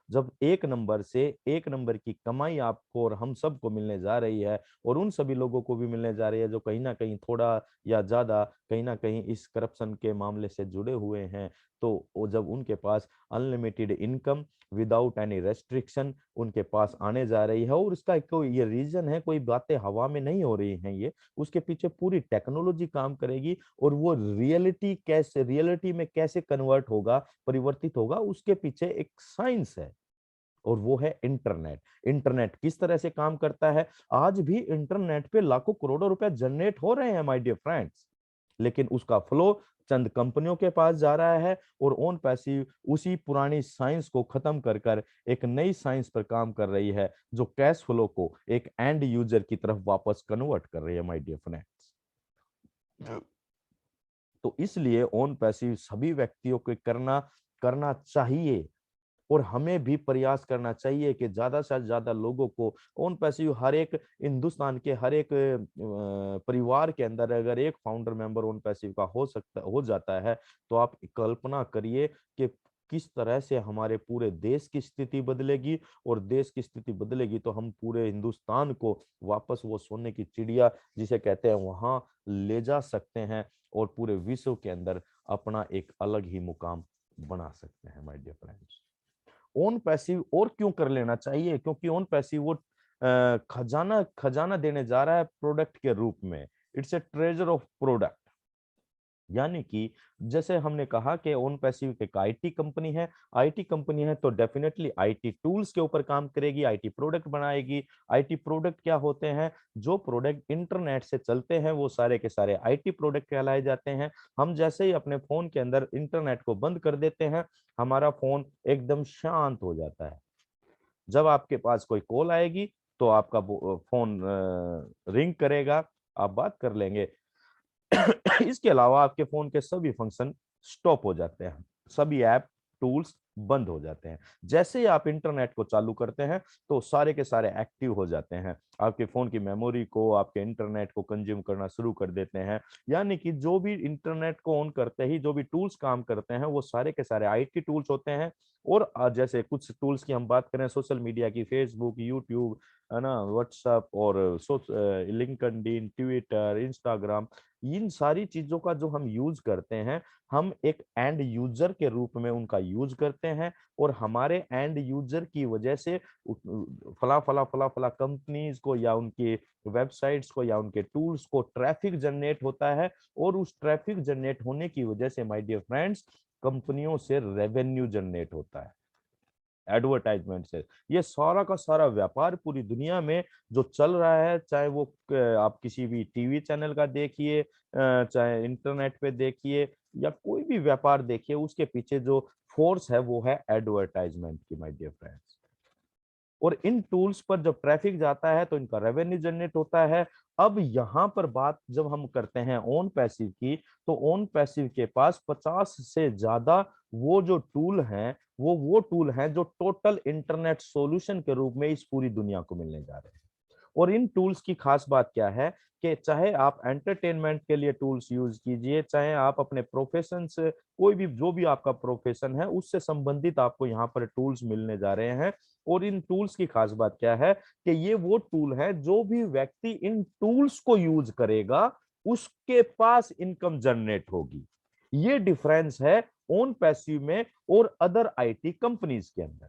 जब एक नंबर की कमाई आपको और हम सबको मिलने जा रही है, और उन सभी लोगों को भी मिलने जा रही है जो कहीं ना कहीं थोड़ा या ज्यादा कहीं ना कहीं इस करप्शन के मामले से जुड़े हुए हैं, तो वो जब उनके पास unlimited income without any restriction उनके पास आने जा रही है, और उसका कोई ये रीजन है, कोई बातें हवा में नहीं हो रही हैं, ये उसके पीछे पूरी टेक्नोलॉजी काम करेगी, और वो रियलिटी में कैसे कन्वर्ट होगा, परिवर्तित होगा, उसके पीछे एक साइंस है, और वो है इंटरनेट। इंटरनेट किस तरह से काम करता है? आज भी इंटरनेट पे लाखों करोड़ों रुपए जनरेट हो रहे हैं माय डियर फ्रेंड्स, लेकिन उसका फ्लो चंद कंपनियों के पास जा रहा है, और ओन पैसिव उसी पुरानी साइंस को खत्म कर कर एक नई साइंस पर काम कर रही है, जो कैश फ्लो को एक एंड यूजर की तरफ वापस कन्वर्ट कर रही है माय डियर फ्रेंड्स। तो इसलिए ओन पैसिव सभी व्यक्तियों को करना चाहिए, और हमें भी प्रयास करना चाहिए कि ज्यादा से ज्यादा लोगों को ओन पैसिव, हर एक हिंदुस्तान के हर एक परिवार के अंदर अगर एक फाउंडर मेंबर ओन पैसिव का हो जाता है, तो आप कल्पना करिए कि किस तरह से हमारे पूरे देश की स्थिति बदलेगी, और देश की स्थिति बदलेगी तो हम पूरे हिंदुस्तान को वापस वो सोने की चिड़िया जिसे कहते हैं वहां ले जा सकते हैं, और पूरे विश्व के अंदर अपना एक अलग ही मुकाम बना सकते हैं my dear friends. OnPassive और क्यों कर लेना चाहिए? क्योंकि ओन पैसिव वो खजाना देने जा रहा है प्रोडक्ट के रूप में। It's a treasure of product. यानी कि जैसे हमने कहा कि ओन पैसिव एक आईटी कंपनी है, आईटी कंपनी है तो डेफिनेटली आईटी टूल्स के ऊपर काम करेगी, आईटी प्रोडक्ट बनाएगी। आईटी प्रोडक्ट क्या होते हैं? जो प्रोडक्ट इंटरनेट से चलते हैं वो सारे के सारे आईटी प्रोडक्ट कहलाए जाते हैं। हम जैसे ही अपने फोन के अंदर इंटरनेट को बंद कर देते हैं, हमारा फोन एकदम शांत हो जाता है। जब आपके पास कोई कॉल आएगी तो आपका फोन रिंग करेगा, आप बात कर लेंगे। इसके अलावा आपके फोन के सभी फंक्शन स्टॉप हो जाते हैं, सभी ऐप टूल्स बंद हो जाते हैं। जैसे ही आप इंटरनेट को चालू करते हैं तो सारे के सारे एक्टिव हो जाते हैं, आपके फोन की मेमोरी को, आपके इंटरनेट को कंज्यूम करना शुरू कर देते हैं। यानी कि जो भी इंटरनेट को ऑन करते ही जो भी टूल्स काम करते हैं वो सारे के सारे आईटी टूल्स होते हैं। और जैसे कुछ टूल्स की हम बात करें सोशल मीडिया की, फेसबुक, यूट्यूब, है ना, व्हाट्सएप और लिंक्डइन, ट्विटर, इंस्टाग्राम, इन सारी चीजों का जो हम यूज करते हैं, हम एक एंड यूजर के रूप में उनका यूज करते हैं। और हमारे एंड यूजर की वजह से फला फला फला फला कंपनीज को या उनके वेबसाइट्स को या उनके टूल्स को ट्रैफिक जनरेट होता है। और उस ट्रैफिक जनरेट होने की वजह से माय डियर फ्रेंड्स, कंपनियों से रेवेन्यू जनरेट होता है, एडवर्टाइजमेंट से। ये सारा का सारा व्यापार पूरी दुनिया में जो चल रहा है, चाहे वो आप किसी भी टीवी चैनल का देखिए, चाहे इंटरनेट पे देखिए, या कोई भी व्यापार देखिए, उसके पीछे जो फोर्स है वो है एडवर्टाइजमेंट की, माय डियर फ्रेंड्स। और इन टूल्स पर जब ट्रैफिक जाता है तो इनका रेवेन्यू जनरेट होता है। अब यहाँ पर बात जब हम करते हैं ओन पैसिव की, तो ओन पैसिव के पास 50 से ज्यादा वो जो टूल हैं, वो टूल हैं जो टोटल इंटरनेट सॉल्यूशन के रूप में इस पूरी दुनिया को मिलने जा रहे हैं। और इन टूल्स की खास बात क्या है कि चाहे आप एंटरटेनमेंट के लिए टूल्स यूज कीजिए, चाहे आप अपने प्रोफेशन से, कोई भी जो भी आपका प्रोफेशन है उससे संबंधित आपको यहाँ पर टूल्स मिलने जा रहे हैं। और इन टूल्स की खास बात क्या है कि ये वो टूल है, जो भी व्यक्ति इन टूल्स को यूज करेगा उसके पास इनकम जनरेट होगी। ये डिफरेंस है ओन पैसिव में और अदर आईटी कंपनीज के अंदर।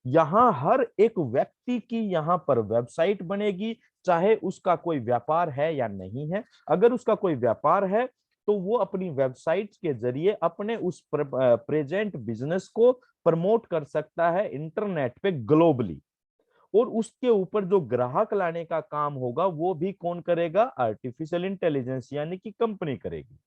यहां हर एक व्यक्ति की यहां पर वेबसाइट बनेगी, चाहे उसका कोई व्यापार है या नहीं है। अगर उसका कोई व्यापार है तो वो अपनी वेबसाइट के जरिए अपने उस प्रेजेंट बिजनेस को प्रमोट कर सकता है इंटरनेट पे ग्लोबली। और उसके ऊपर जो ग्राहक लाने का काम होगा वो भी कौन करेगा? आर्टिफिशियल इंटेलिजेंस यानी कि कंपनी करेगी।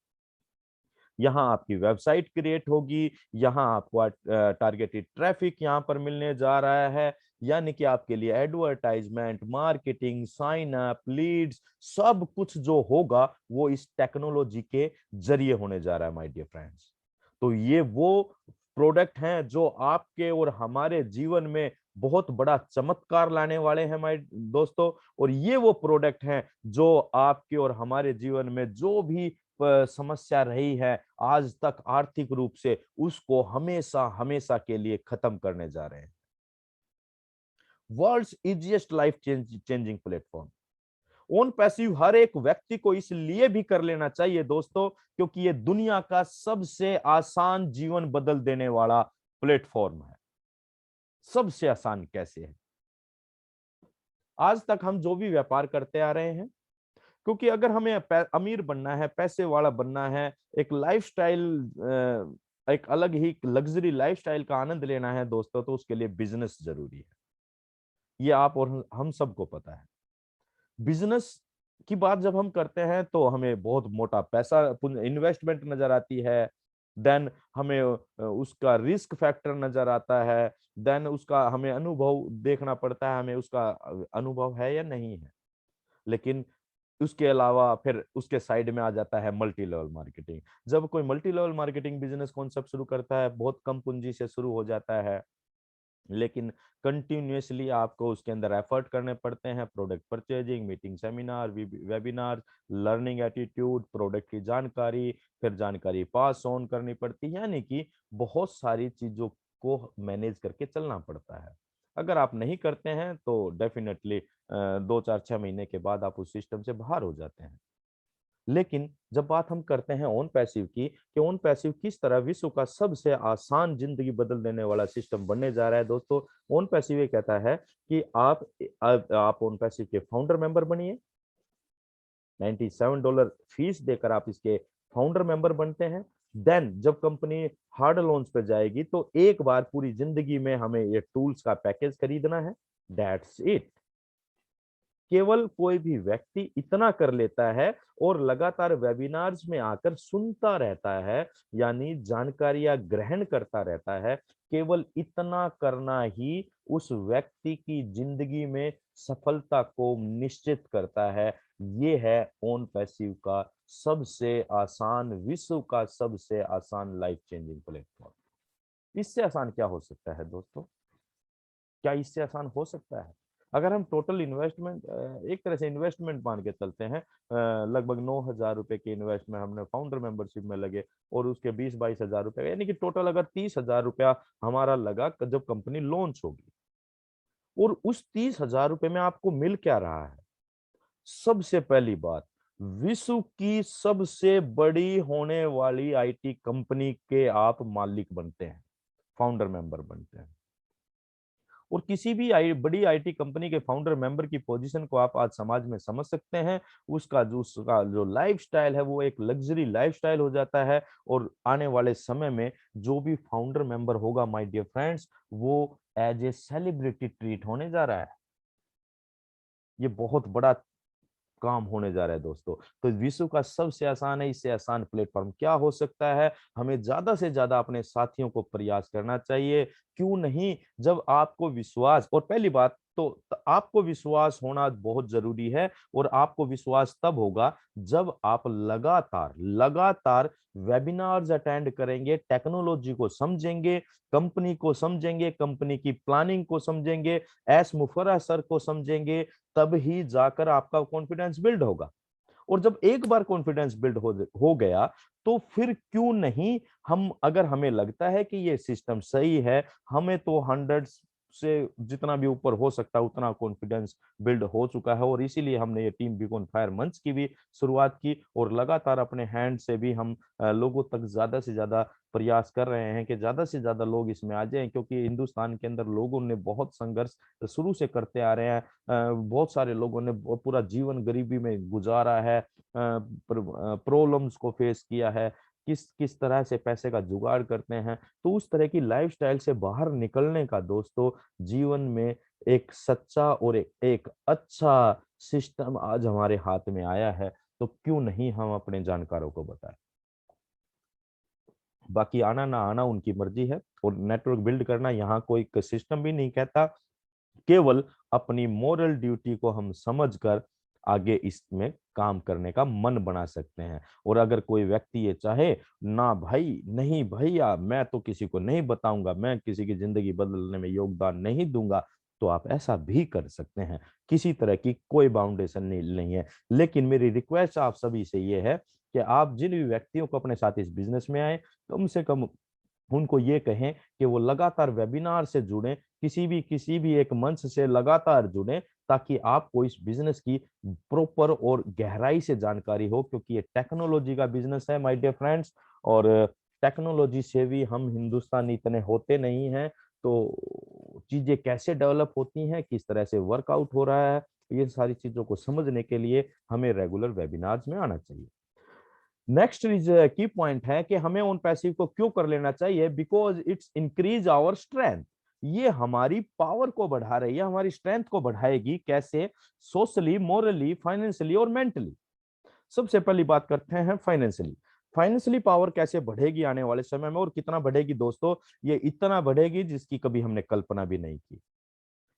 यहाँ आपकी वेबसाइट क्रिएट होगी, यहाँ आपको टारगेटेड ट्रैफिक यहाँ पर मिलने जा रहा है। यानी कि आपके लिए advertisement, marketing, sign up, leads, सब कुछ जो होगा वो इस टेक्नोलॉजी के जरिए होने जा रहा है माय डियर फ्रेंड्स। तो ये वो प्रोडक्ट हैं जो आपके और हमारे जीवन में बहुत बड़ा चमत्कार लाने वाले हैं माय दोस्तों। और ये वो प्रोडक्ट हैं जो आपके और हमारे जीवन में जो भी समस्या रही है आज तक आर्थिक रूप से, उसको हमेशा हमेशा के लिए खत्म करने जा रहे हैं। World's easiest life changing platform own passive हर एक व्यक्ति को इसलिए भी कर लेना चाहिए दोस्तों, क्योंकि ये दुनिया का सबसे आसान जीवन बदल देने वाला प्लेटफॉर्म है। सबसे आसान कैसे है? आज तक हम जो भी व्यापार करते आ रहे हैं, क्योंकि अगर हमें अमीर बनना है, पैसे वाला बनना है, एक लाइफस्टाइल, एक अलग ही लग्जरी लाइफस्टाइल का आनंद लेना है दोस्तों, तो उसके लिए बिजनेस जरूरी है। ये आप और हम सबको पता है। बिजनेस की बात जब हम करते हैं तो हमें बहुत मोटा पैसा इन्वेस्टमेंट नजर आती है। देन हमें उसका रिस्क फैक्टर नजर आता है। देन उसका हमें अनुभव देखना पड़ता है, हमें उसका अनुभव है या नहीं है। लेकिन उसके अलावा फिर उसके साइड में आ जाता है मल्टी लेवल मार्केटिंग। जब कोई multi level marketing business concept शुरू करता है, बहुत कम पूंजी से शुरू हो जाता है, लेकिन कंटिन्यूअसली आपको उसके अंदर एफर्ट करने पड़ते हैं। Product purchasing, meeting, seminar, webinar, learning attitude, product की जानकारी, फिर जानकारी पास ऑन करनी पड़ती है। यानी कि बहुत सारी चीजों को मैनेज करके चलना पड़ता है। अगर आप नहीं करते हैं तो डेफिनेटली 2, 4, 6 महीने के बाद आप उस सिस्टम से बाहर हो जाते हैं। लेकिन जब बात हम करते हैं ओन पैसिव की, कि ओन पैसिव किस तरह विश्व का सबसे आसान जिंदगी बदल देने वाला सिस्टम बनने जा रहा है दोस्तों, ओन पैसिव ये कहता है कि आप ओन पैसिव के फाउंडर मेंबर बनिए। $97 फीस देकर आप इसके फाउंडर मेंबर बनते हैं, देन जब कंपनी हार्ड लॉन्च पे जाएगी तो एक बार पूरी जिंदगी में हमें ये टूल्स का पैकेज खरीदना है, दैट्स इट। केवल कोई भी व्यक्ति इतना कर लेता है और लगातार वेबिनार्स में आकर सुनता रहता है, यानी जानकारियां ग्रहण करता रहता है, केवल इतना करना ही उस व्यक्ति की जिंदगी में सफलता को निश्चित करता है। ये है ओन पैसिव का सबसे आसान, विश्व का सबसे आसान लाइफ चेंजिंग प्लेटफॉर्म। इससे आसान क्या हो सकता है दोस्तों? क्या इससे आसान हो सकता है? अगर हम टोटल इन्वेस्टमेंट एक तरह से इन्वेस्टमेंट मान के चलते हैं, लगभग 9,000 रुपए की इन्वेस्टमेंट हमने फाउंडर मेंबरशिप में लगे और उसके 20-22 हजार रुपए, यानी कि टोटल अगर 30,000 रुपया हमारा लगा जब कंपनी लॉन्च होगी, और उस 30,000 रुपए में आपको मिल क्या रहा है? सबसे पहली बात, विश्व की सबसे बड़ी होने वाली आईटी कंपनी के आप मालिक बनते हैं, फाउंडर मेंबर बनते हैं। और किसी भी बड़ी आईटी कंपनी के फाउंडर मेंबर की पोजीशन को आप आज समाज में समझ सकते हैं। उसका जो लाइफस्टाइल है वो एक लग्जरी लाइफस्टाइल हो जाता है, और आने वाले समय में जो भी फाउंडर मेंबर होगा माय डियर फ्रेंड्स, वो एज ए सेलिब्रिटी ट्रीट होने जा रहा है। ये बहुत बड़ा काम होने जा रहा है दोस्तों। तो विश्व का सबसे आसान है, इससे आसान प्लेटफॉर्म क्या हो सकता है? हमें ज्यादा से ज्यादा अपने साथियों को प्रयास करना चाहिए। क्यों नहीं, जब आपको विश्वास, और पहली बात तो आपको विश्वास होना बहुत जरूरी है, और आपको विश्वास तब होगा जब आप लगातार लगातार वेबिनार्स अटेंड करेंगे, टेक्नोलॉजी को समझेंगे, कंपनी को समझेंगे, कंपनी की प्लानिंग को समझेंगे, एस मुफर्रह सर को समझेंगे, तब ही जाकर आपका कॉन्फिडेंस बिल्ड होगा। और जब एक बार कॉन्फिडेंस बिल्ड हो गया, तो फिर क्यों नहीं हम, अगर हमें लगता है कि ये सिस्टम सही है, हमें तो 100 से जितना भी ऊपर हो सकता है उतना कॉन्फिडेंस बिल्ड हो चुका है, और इसीलिए हमने ये टीम बीकॉन फायर मंच की भी शुरुआत की, और लगातार अपने हैंड से भी हम लोगों तक ज्यादा से ज्यादा प्रयास कर रहे हैं कि ज्यादा से ज्यादा लोग इसमें आ जाएं, क्योंकि हिंदुस्तान के अंदर लोगों ने बहुत संघर्ष शुरू से करते आ रहे हैं। बहुत सारे लोगों ने पूरा जीवन गरीबी में गुजारा है, प्रॉब्लम्स को फेस किया है, किस किस तरह से पैसे का जुगाड़ करते हैं। तो उस तरह की लाइफस्टाइल से बाहर निकलने का दोस्तों जीवन में एक सच्चा और एक अच्छा सिस्टम आज हमारे हाथ में आया है, तो क्यों नहीं हम अपने जानकारों को बताएं। बाकी आना ना आना उनकी मर्जी है, और नेटवर्क बिल्ड करना यहाँ कोई सिस्टम भी नहीं कहता, केवल अपनी मोरल ड्यूटी को हम समझकर आगे इसमें काम करने का मन बना सकते हैं। और अगर कोई व्यक्ति ये चाहे, ना भाई नहीं भैया मैं तो किसी को नहीं बताऊंगा, मैं किसी की जिंदगी बदलने में योगदान नहीं दूंगा, तो आप ऐसा भी कर सकते हैं। किसी तरह की कोई बाउंडेशन नहीं है। लेकिन मेरी रिक्वेस्ट आप सभी से ये है कि आप जिन भी व्यक्तियों को अपने साथ इस बिजनेस में आए, कम से कम उनको ये कहें कि वो लगातार वेबिनार से जुड़ें, किसी भी एक मंच से लगातार जुड़ें, ताकि आपको इस बिजनेस की प्रॉपर और गहराई से जानकारी हो, क्योंकि ये टेक्नोलॉजी का बिजनेस है माय डियर फ्रेंड्स, और टेक्नोलॉजी से भी हम हिंदुस्तानी इतने होते नहीं हैं। तो चीजें कैसे डेवलप होती हैं, किस तरह से वर्कआउट हो रहा है, ये सारी चीजों को समझने के लिए हमें रेगुलर वेबिनार्स में आना चाहिए। नेक्स्ट इज की पॉइंट है कि हमें ऑन पैसिव को क्यों कर लेना चाहिए? Because it's increase our strength. ये हमारी पावर को बढ़ा रही है, हमारी स्ट्रेंथ को बढ़ाएगी। कैसे? सोशली, मोरली, फाइनेंशियली और मेंटली। सबसे पहली बात करते हैं फाइनेंशियली। फाइनेंशियली पावर कैसे बढ़ेगी आने वाले समय में, और कितना बढ़ेगी दोस्तों? ये इतना बढ़ेगी जिसकी कभी हमने कल्पना भी नहीं की।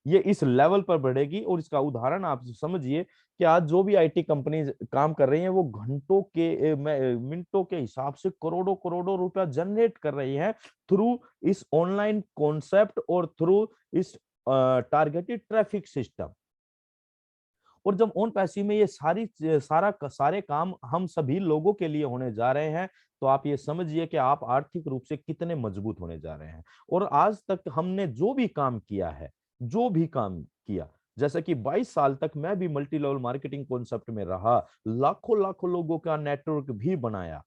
ये इस लेवल पर बढ़ेगी, और इसका उदाहरण आप समझिए कि आज जो भी आईटी कंपनी काम कर रही हैं, वो घंटों के मिनटों के हिसाब से करोड़ों करोड़ों रुपया जनरेट कर रही हैं थ्रू इस ऑनलाइन कॉन्सेप्ट और थ्रू इस टारगेटेड ट्रैफिक सिस्टम। और जब ऑन पैसिव में ये सारे काम हम सभी लोगों के लिए होने जा रहे हैं, तो आप ये समझिए कि आप आर्थिक रूप से कितने मजबूत होने जा रहे हैं। और आज तक हमने जो भी काम किया, जैसे कि 22 साल तक मैं भी मल्टी लेवल मार्केटिंग कॉन्सेप्ट में रहा, लाखों लाखों लोगों का नेटवर्क भी बनाया,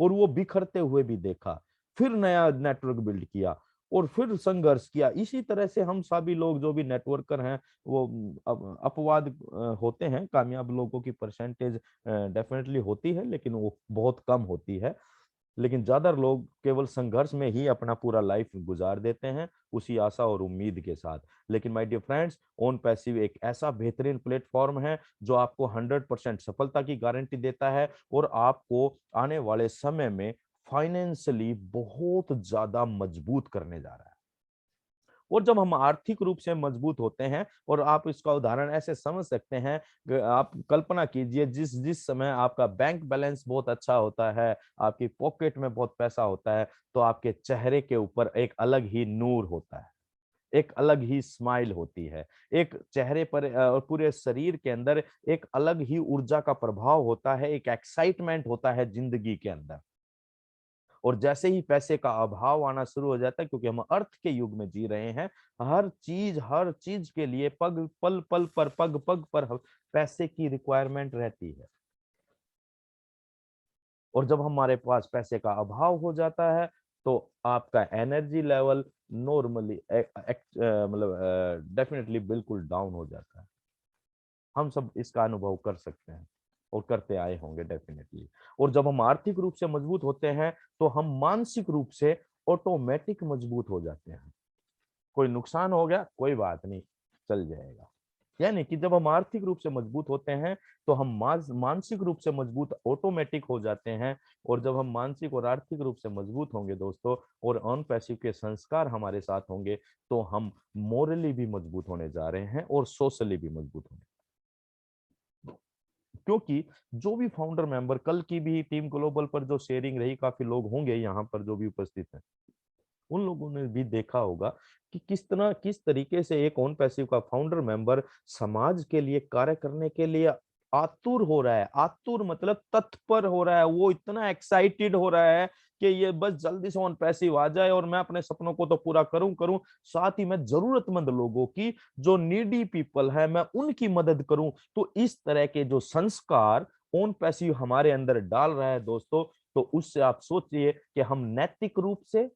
और वो बिखरते हुए भी देखा, फिर नया नेटवर्क बिल्ड किया, और फिर संघर्ष किया। इसी तरह से हम सभी लोग जो भी नेटवर्कर हैं वो अपवाद होते हैं, कामयाब लोगों की परसेंटेज डेफिनेटली होती है लेकिन वो बहुत कम होती है। लेकिन ज्यादा लोग केवल संघर्ष में ही अपना पूरा लाइफ गुजार देते हैं, उसी आशा और उम्मीद के साथ। लेकिन my dear friends, OnPassive एक ऐसा बेहतरीन प्लेटफॉर्म है जो आपको 100% सफलता की गारंटी देता है और आपको आने वाले समय में फाइनेंशियली बहुत ज्यादा मजबूत करने जा रहा है। और जब हम आर्थिक रूप से मजबूत होते हैं, और आप इसका उदाहरण ऐसे समझ सकते हैं, आप कल्पना कीजिए जिस जिस समय आपका बैंक बैलेंस बहुत अच्छा होता है, आपकी पॉकेट में बहुत पैसा होता है, तो आपके चेहरे के ऊपर एक अलग ही नूर होता है, एक अलग ही स्माइल होती है, एक चेहरे पर और पूरे शरीर के अंदर एक अलग ही ऊर्जा का प्रभाव होता है, एक एक्साइटमेंट होता है जिंदगी के अंदर। और जैसे ही पैसे का अभाव आना शुरू हो जाता है, क्योंकि हम अर्थ के युग में जी रहे हैं, हर चीज के लिए पग पल पल पर पग पग पर पैसे की रिक्वायरमेंट रहती है। और जब हमारे पास पैसे का अभाव हो जाता है तो आपका एनर्जी लेवल नॉर्मली मतलब डेफिनेटली बिल्कुल डाउन हो जाता है। हम सब इसका अनुभव कर सकते हैं और करते आए होंगे डेफिनेटली। और जब हम आर्थिक रूप से मजबूत होते हैं तो हम मानसिक रूप से ऑटोमेटिक मजबूत हो जाते हैं। कोई नुकसान हो गया, कोई बात नहीं, चल जाएगा। यानी कि जब हम आर्थिक रूप से मजबूत होते हैं तो हम मानसिक रूप से मजबूत ऑटोमेटिक हो जाते हैं। और जब हम मानसिक और आर्थिक रूप से मजबूत होंगे दोस्तों, और ऑन पैसिव के संस्कार हमारे साथ होंगे, तो हम मोरली भी मजबूत होने जा रहे हैं और सोशली भी मजबूत होंगे। क्योंकि जो भी फाउंडर मेंबर, कल की भी टीम ग्लोबल पर जो शेयरिंग रही, काफी लोग होंगे यहाँ पर जो भी उपस्थित हैं, उन लोगों ने भी देखा होगा कि किस तरीके से एक ऑन पैसिव का फाउंडर मेंबर समाज के लिए कार्य करने के लिए आतुर हो रहा है। आतुर मतलब तत्पर हो रहा है, वो इतना एक्साइटेड हो रहा है कि ये बस जल्दी से ऑन पैसिव आ जाए और मैं अपने सपनों को तो पूरा करूं, साथ ही मैं जरूरतमंद लोगों की, जो नीडी पीपल है, मैं उनकी मदद करूं। तो इस तरह के जो संस्कार ऑन पैसिव हमारे अंदर डाल रहा है दोस्तों, तो उससे आप सोचिए कि हम नैतिक रूप से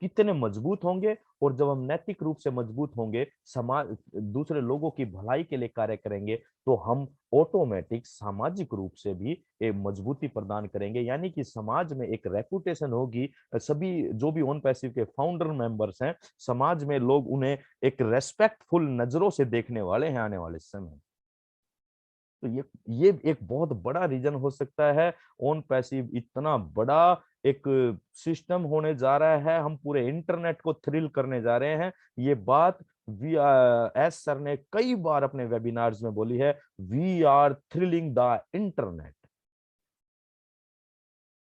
कितने मजबूत होंगे। और जब हम नैतिक रूप से मजबूत होंगे, समाज दूसरे लोगों की भलाई के लिए कार्य करेंगे, तो हम ऑटोमेटिक सामाजिक रूप से भी एक मजबूती प्रदान करेंगे। यानी कि समाज में एक रेपुटेशन होगी। सभी जो भी ऑन पैसिव के फाउंडर मेंबर्स हैं, समाज में लोग उन्हें एक रेस्पेक्टफुल नजरों से देखने वाले हैं आने वाले समय। तो ये एक बहुत बड़ा रीजन हो सकता है। ऑन पैसिव इतना बड़ा एक सिस्टम होने जा रहा है, हम पूरे इंटरनेट को थ्रिल करने जा रहे हैं। ये बात वी एस सर ने कई बार अपने वेबिनार्स में बोली है, we are thrilling the internet.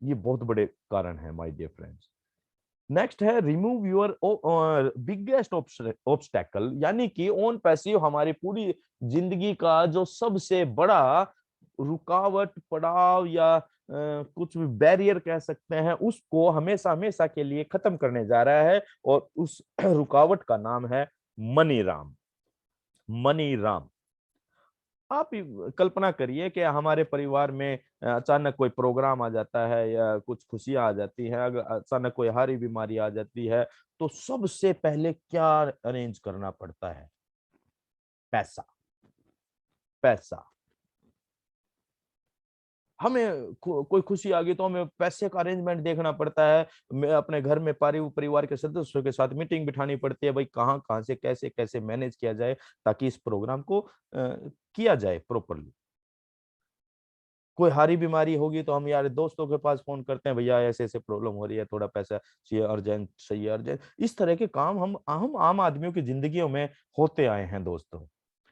ये बहुत बड़े कारण है माय डियर फ्रेंड्स। नेक्स्ट है रिमूव योर बिगेस्ट ऑब्स्टेकल। यानी कि ऑन पैसिव हमारी पूरी जिंदगी का जो सबसे बड़ा रुकावट, पड़ाव या कुछ भी बैरियर कह सकते हैं, उसको हमेशा हमेशा के लिए खत्म करने जा रहा है। और उस रुकावट का नाम है मनी राम। मनी राम। आप कल्पना करिए कि हमारे परिवार में अचानक कोई प्रोग्राम आ जाता है या कुछ खुशियां आ जाती हैं, अगर अचानक कोई हारी बीमारी आ जाती है, तो सबसे पहले क्या अरेंज करना पड़ता है? पैसा। पैसा। हमें कोई खुशी आ गई तो हमें पैसे का अरेंजमेंट देखना पड़ता है। मैं अपने घर में परिवार के सदस्यों के साथ मीटिंग बिठानी पड़ती है, भाई कहाँ कहाँ से कैसे कैसे मैनेज किया जाए ताकि इस प्रोग्राम को किया जाए प्रॉपरली। कोई हारी बीमारी होगी तो हम यार दोस्तों के पास फोन करते हैं, भैया ऐसे ऐसे प्रॉब्लम हो रही है, थोड़ा पैसा चाहिए, अर्जेंट चाहिए, अर्जेंट। इस तरह के काम हम आम आदमियों की जिंदगियों में होते आए हैं दोस्तों।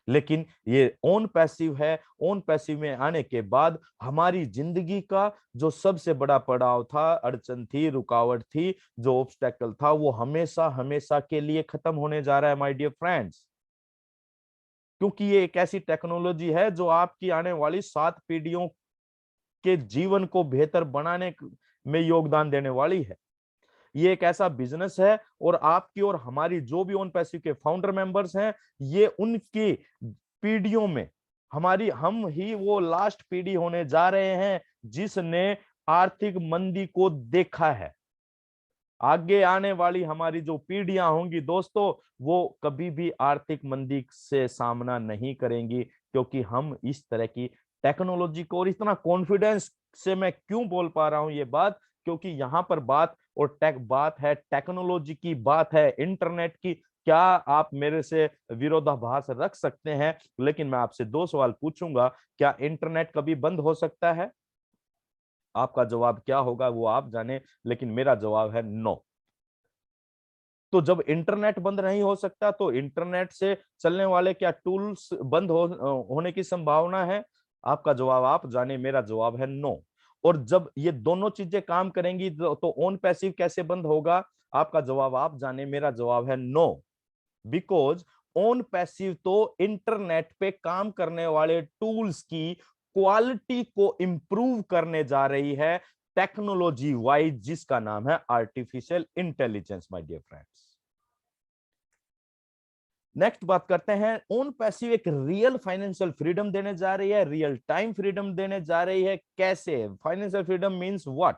लेकिन ये ओन पैसिव है। ओन पैसिव में आने के बाद हमारी जिंदगी का जो सबसे बड़ा पड़ाव था, अड़चन थी, रुकावट थी, जो ऑब्स्टेकल था, वो हमेशा हमेशा के लिए खत्म होने जा रहा है माय डियर फ्रेंड्स। क्योंकि ये एक ऐसी टेक्नोलॉजी है जो आपकी आने वाली 7 पीढ़ियों के जीवन को बेहतर बनाने में योगदान देने वाली है। ये एक ऐसा बिजनेस है, और आपकी और हमारी जो भी ऑन पैसिव के फाउंडर मेंबर्स हैं, ये उनकी पीढ़ियों में हम ही वो लास्ट पीढ़ी होने जा रहे हैं जिसने आर्थिक मंदी को देखा है। आगे आने वाली हमारी जो पीढ़ियां होंगी दोस्तों, वो कभी भी आर्थिक मंदी से सामना नहीं करेंगी, क्योंकि हम इस तरह की टेक्नोलॉजी को, और इतना कॉन्फिडेंस से मैं क्यों बोल पा रहा हूं ये बात, क्योंकि यहाँ पर बात और बात है टेक्नोलॉजी की, बात है इंटरनेट की। क्या आप मेरे से विरोधाभास रख सकते हैं? लेकिन मैं आपसे दो सवाल पूछूंगा, क्या इंटरनेट कभी बंद हो सकता है? आपका जवाब क्या होगा वो आप जाने, लेकिन मेरा जवाब है नो। तो जब इंटरनेट बंद नहीं हो सकता, तो इंटरनेट से चलने वाले क्या टूल्स बंद होने की संभावना है? आपका जवाब आप जाने, मेरा जवाब है नो। और जब ये दोनों चीजें काम करेंगी तो ऑन पैसिव कैसे बंद होगा? आपका जवाब आप जाने, मेरा जवाब है नो। बिकॉज ऑन पैसिव तो इंटरनेट पे काम करने वाले टूल्स की क्वालिटी को इंप्रूव करने जा रही है, टेक्नोलॉजी वाइज, जिसका नाम है artificial intelligence, my dear friends. Next बात करते हैं, ऑन पैसिव एक रियल फाइनेंशियल फ्रीडम देने जा रही है, रियल टाइम फ्रीडम देने जा रही है। कैसे? Financial freedom means what?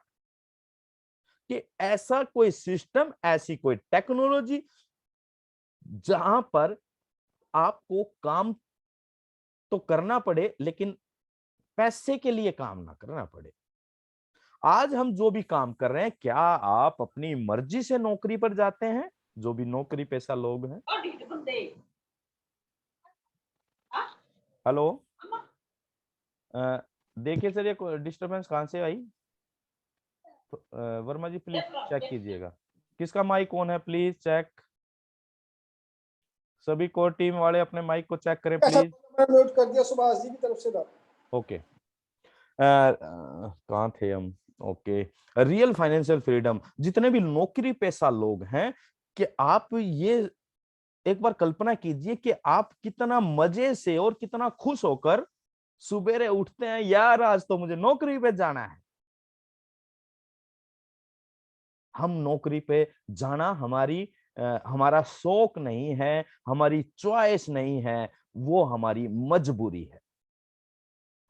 कि ऐसा कोई सिस्टम, ऐसी कोई टेक्नोलॉजी जहां पर आपको काम तो करना पड़े, लेकिन पैसे के लिए काम ना करना पड़े। आज हम जो भी काम कर रहे हैं, क्या आप अपनी मर्जी से नौकरी पर जाते हैं? जो भी नौकरी पेशा लोग हैं। हेलो, देखिए सर, ये डिस्टरबेंस कहां से आई? वर्मा जी प्लीज चेक कीजिएगा, किसका माइक ऑन है, प्लीज चेक। सभी कोर टीम वाले अपने माइक को चेक करें प्लीज। नोट कर दिया सुभाष जी की तरफ से था। ओके, कहाँ थे हम? ओके, रियल फाइनेंशियल फ्रीडम, जितने भी नौकरी पेशा लोग हैं, कि आप ये एक बार कल्पना कीजिए कि आप कितना मजे से और कितना खुश होकर सुबेरे उठते हैं, यार आज तो मुझे नौकरी पे जाना है। हम नौकरी पे जाना हमारा शौक नहीं है, हमारी चॉइस नहीं है, वो हमारी मजबूरी है।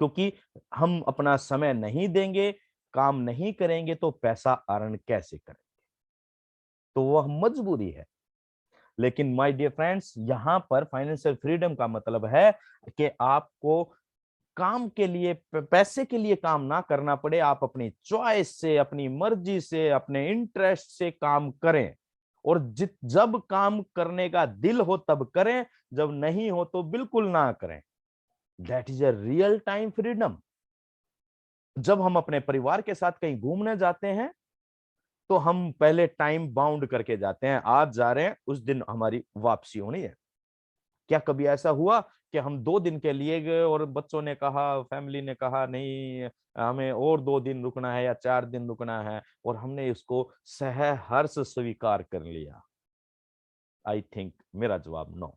क्योंकि हम अपना समय नहीं देंगे, काम नहीं करेंगे, तो पैसा अर्न कैसे करेंगे? तो वह मजबूरी है। लेकिन माय डियर फ्रेंड्स, यहां पर फाइनेंशियल फ्रीडम का मतलब है कि आपको काम के लिए, पैसे के लिए काम ना करना पड़े, आप अपनी चॉइस से, अपनी मर्जी से, अपने इंटरेस्ट से काम करें। और जब काम करने का दिल हो तब करें, जब नहीं हो तो बिल्कुल ना करें। That is a real time freedom. जब हम अपने परिवार के साथ कहीं घूमने जाते हैं, तो हम पहले टाइम बाउंड करके जाते हैं, आज जा रहे हैं, उस दिन हमारी वापसी होनी है। क्या कभी ऐसा हुआ कि हम 2 दिन के लिए गए और बच्चों ने कहा, फैमिली ने कहा नहीं हमें और 2 दिन रुकना है या 4 दिन रुकना है, और हमने इसको सहर्ष स्वीकार कर लिया? आई थिंक मेरा जवाब नो।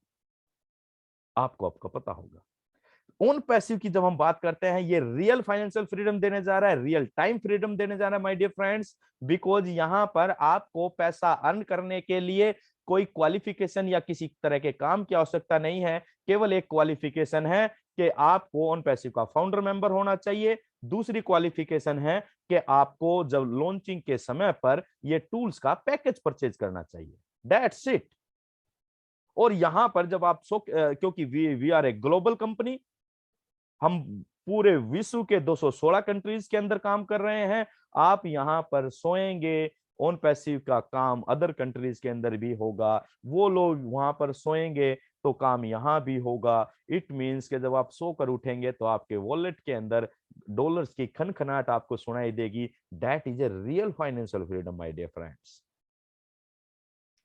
आपको पता होगा, ओन पैसिव की जब हम बात करते हैं, ये रियल फाइनेंशियल फ्रीडम देने जा रहा है, रियल टाइम फ्रीडम देने जा रहा है माय डियर फ्रेंड्स। बिकॉज यहां पर आपको पैसा अर्न करने के लिए कोई क्वालिफिकेशन या किसी तरह के काम की आवश्यकता नहीं है। केवल एक क्वालिफिकेशन है कि आपको ओन पैसिव का फाउंडर मेंबर होना चाहिए। दूसरी क्वालिफिकेशन है कि आपको जब लॉन्चिंग के समय पर ये टूल्स का पैकेज परचेज करना चाहिए। That's it. और यहां पर जब आप क्योंकि we are a global company, हम पूरे विश्व के 216 कंट्रीज के अंदर काम कर रहे हैं। आप यहां पर सोएंगे, ऑन पैसिव का काम अदर कंट्रीज के अंदर भी होगा, वो लोग वहां पर सोएंगे तो काम यहां भी होगा। इट मींस कि जब आप सोकर उठेंगे तो आपके वॉलेट के अंदर डॉलर्स की खनखनाहट आपको सुनाई देगी। That is a real financial freedom my dear friends.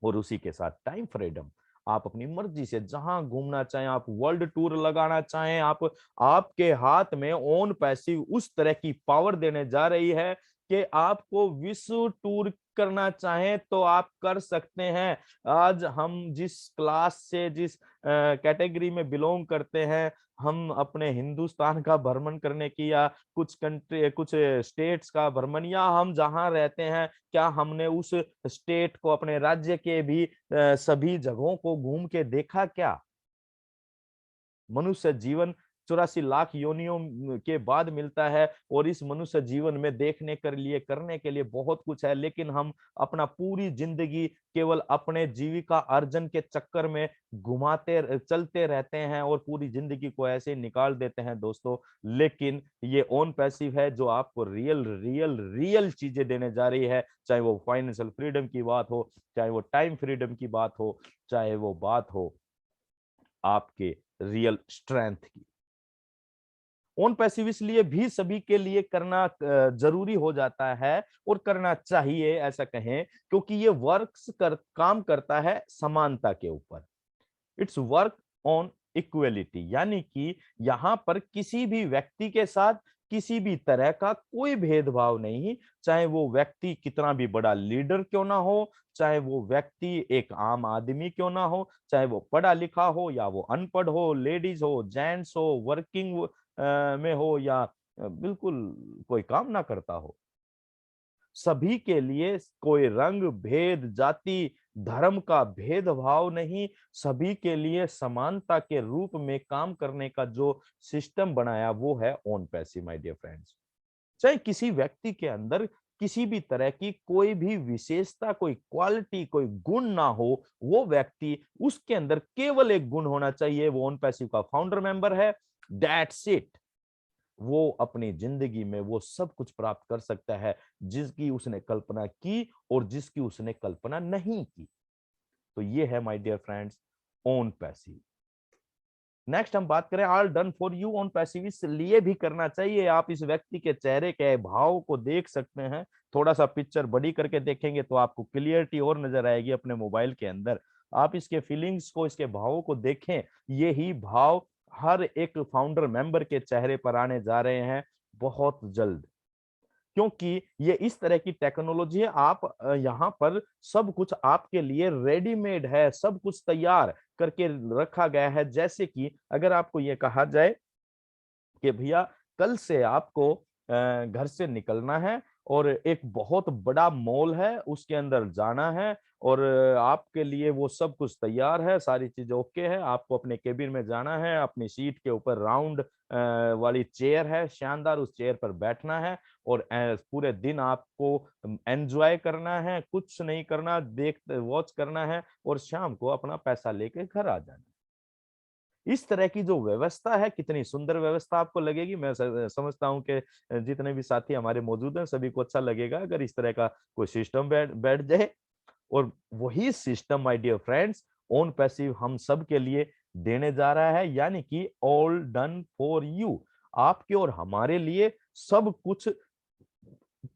और उसी के साथ टाइम फ्रीडम, आप अपनी मर्जी से जहां घूमना चाहें, आप वर्ल्ड टूर लगाना चाहें, आपके हाथ में ओन पैसिव उस तरह की पावर देने जा रही है कि आपको विश्व टूर करना चाहें तो आप कर सकते हैं। आज हम जिस क्लास से, जिस कैटेगरी में बिलोंग करते हैं, हम अपने हिंदुस्तान का भ्रमण करने की, या कुछ कंट्री, कुछ स्टेट्स का भ्रमण, या हम जहां रहते हैं, क्या हमने उस स्टेट को, अपने राज्य के भी सभी जगहों को घूम के देखा? क्या मनुष्य जीवन 84 लाख योनियों के बाद मिलता है, और इस मनुष्य जीवन में देखने के लिए करने के लिए बहुत कुछ है, लेकिन हम अपना पूरी जिंदगी केवल अपने जीविका अर्जन के चक्कर में घुमाते चलते रहते हैं और पूरी जिंदगी को ऐसे ही निकाल देते हैं दोस्तों। लेकिन ये ओन पैसिव है जो आपको रियल रियल रियल चीजें देने जा रही है, चाहे वो फाइनेंशियल फ्रीडम की बात हो, चाहे वो टाइम फ्रीडम की बात हो, चाहे वो बात हो आपके रियल स्ट्रेंथ की। ओन पैसिव इसलिए भी सभी के लिए करना जरूरी हो जाता है और करना चाहिए ऐसा कहें, क्योंकि ये काम करता है समानता के ऊपर। इट्स वर्क ऑन इक्वलिटी, यानी कि यहाँ पर किसी भी व्यक्ति के साथ किसी भी तरह का कोई भेदभाव नहीं, चाहे वो व्यक्ति कितना भी बड़ा लीडर क्यों ना हो, चाहे वो व्यक्ति एक आम आदमी क्यों ना हो, चाहे वो पढ़ा लिखा हो या वो अनपढ़ हो, लेडीज हो, जेंट्स हो, वर्किंग में हो या बिल्कुल कोई काम ना करता हो। सभी के लिए कोई रंग भेद, जाति, धर्म का भेदभाव नहीं, सभी के लिए समानता के रूप में काम करने का जो सिस्टम बनाया वो है OnPassive my dear friends. चाहे किसी व्यक्ति के अंदर किसी भी तरह की कोई भी विशेषता, कोई क्वालिटी, कोई गुण ना हो, वो व्यक्ति, उसके अंदर केवल एक गुण होना चाहिए, वो ओन पैसिव का फाउंडर मेंबर है, दैट्स इट। वो अपनी जिंदगी में वो सब कुछ प्राप्त कर सकता है जिसकी उसने कल्पना की और जिसकी उसने कल्पना नहीं की। तो ये है my dear friends OnPassive. Next हम बात करें all done for you OnPassive. इसलिए भी करना चाहिए, आप इस व्यक्ति के चेहरे के भाव को देख सकते हैं, थोड़ा सा पिक्चर बड़ी करके देखेंगे तो आपको क्लियरिटी और नजर आएगी अपने मोबाइल के अंदर। आप इसके फीलिंग्स को, इसके भावों को देखें, यही भाव हर एक फाउंडर मेंबर के चेहरे पर आने जा रहे हैं बहुत जल्द, क्योंकि ये इस तरह की टेक्नोलॉजी है। आप यहाँ पर सब कुछ आपके लिए रेडीमेड है, सब कुछ तैयार करके रखा गया है। जैसे कि अगर आपको ये कहा जाए कि भैया कल से आपको घर से निकलना है और एक बहुत बड़ा मॉल है, उसके अंदर जाना है और आपके लिए वो सब कुछ तैयार है, सारी चीजें ओके है, आपको अपने केबिन में जाना है, अपनी सीट के ऊपर राउंड वाली चेयर है शानदार, उस चेयर पर बैठना है और पूरे दिन आपको एंजॉय करना है, कुछ नहीं करना, देख वॉच करना है और शाम को अपना पैसा लेके घर आ जाना। इस तरह की जो व्यवस्था है, कितनी सुंदर व्यवस्था आपको लगेगी। मैं समझता हूं कि जितने भी साथी हमारे मौजूद हैं सभी को अच्छा लगेगा अगर इस तरह का कोई सिस्टम बैठ जाए। और वही system my dear friends OnPassive हम सब के लिए देने जा रहा है, यानी कि ऑल डन फॉर यू, आपके और हमारे लिए सब कुछ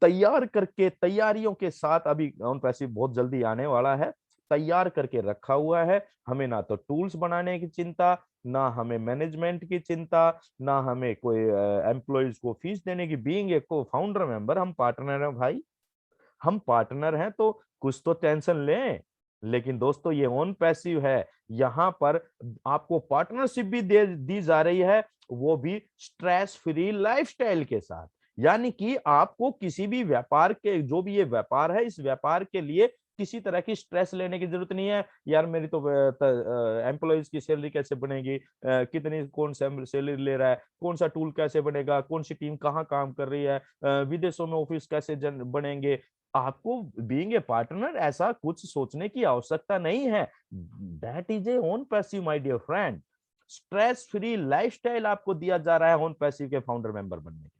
तैयार करके, तैयारियों के साथ अभी ऑन पैसिव बहुत जल्दी आने वाला है, तैयार करके रखा हुआ है। हमें ना तो टूल्स बनाने की चिंता, ना हमें मैनेजमेंट की चिंता, ना हमें कोई एम्प्लॉइज को फीस देने की। बीइंग ए को फाउंडर मेंबर हम पार्टनर हैं भाई, हम पार्टनर हैं तो कुछ तो टेंशन लें। लेकिन दोस्तों ये ओन पैसिव है, यहाँ पर आपको पार्टनरशिप भी दी जा रही है, वो भी स्ट्रेस फ्री लाइफस्टाइल के साथ। यानी कि आपको किसी भी व्यापार के, जो भी ये व्यापार है, इस व्यापार के लिए किसी तरह की स्ट्रेस लेने की जरूरत नहीं है। यार मेरी तो एम्प्लॉइज की सैलरी कैसे बनेगी, कितनी, कौन सा सैलरी ले रहा है, कौन सा टूल कैसे बनेगा, कौन सी टीम कहाँ काम कर रही है, विदेशों में ऑफिस कैसे बनेंगे। आपको बीइंग ए पार्टनर ऐसा कुछ सोचने की आवश्यकता नहीं है। That is a OnPassive my dear friend. Stress free lifestyle आपको दिया जा रहा है ओन पैसिव के फाउंडर मेंबर बनने के।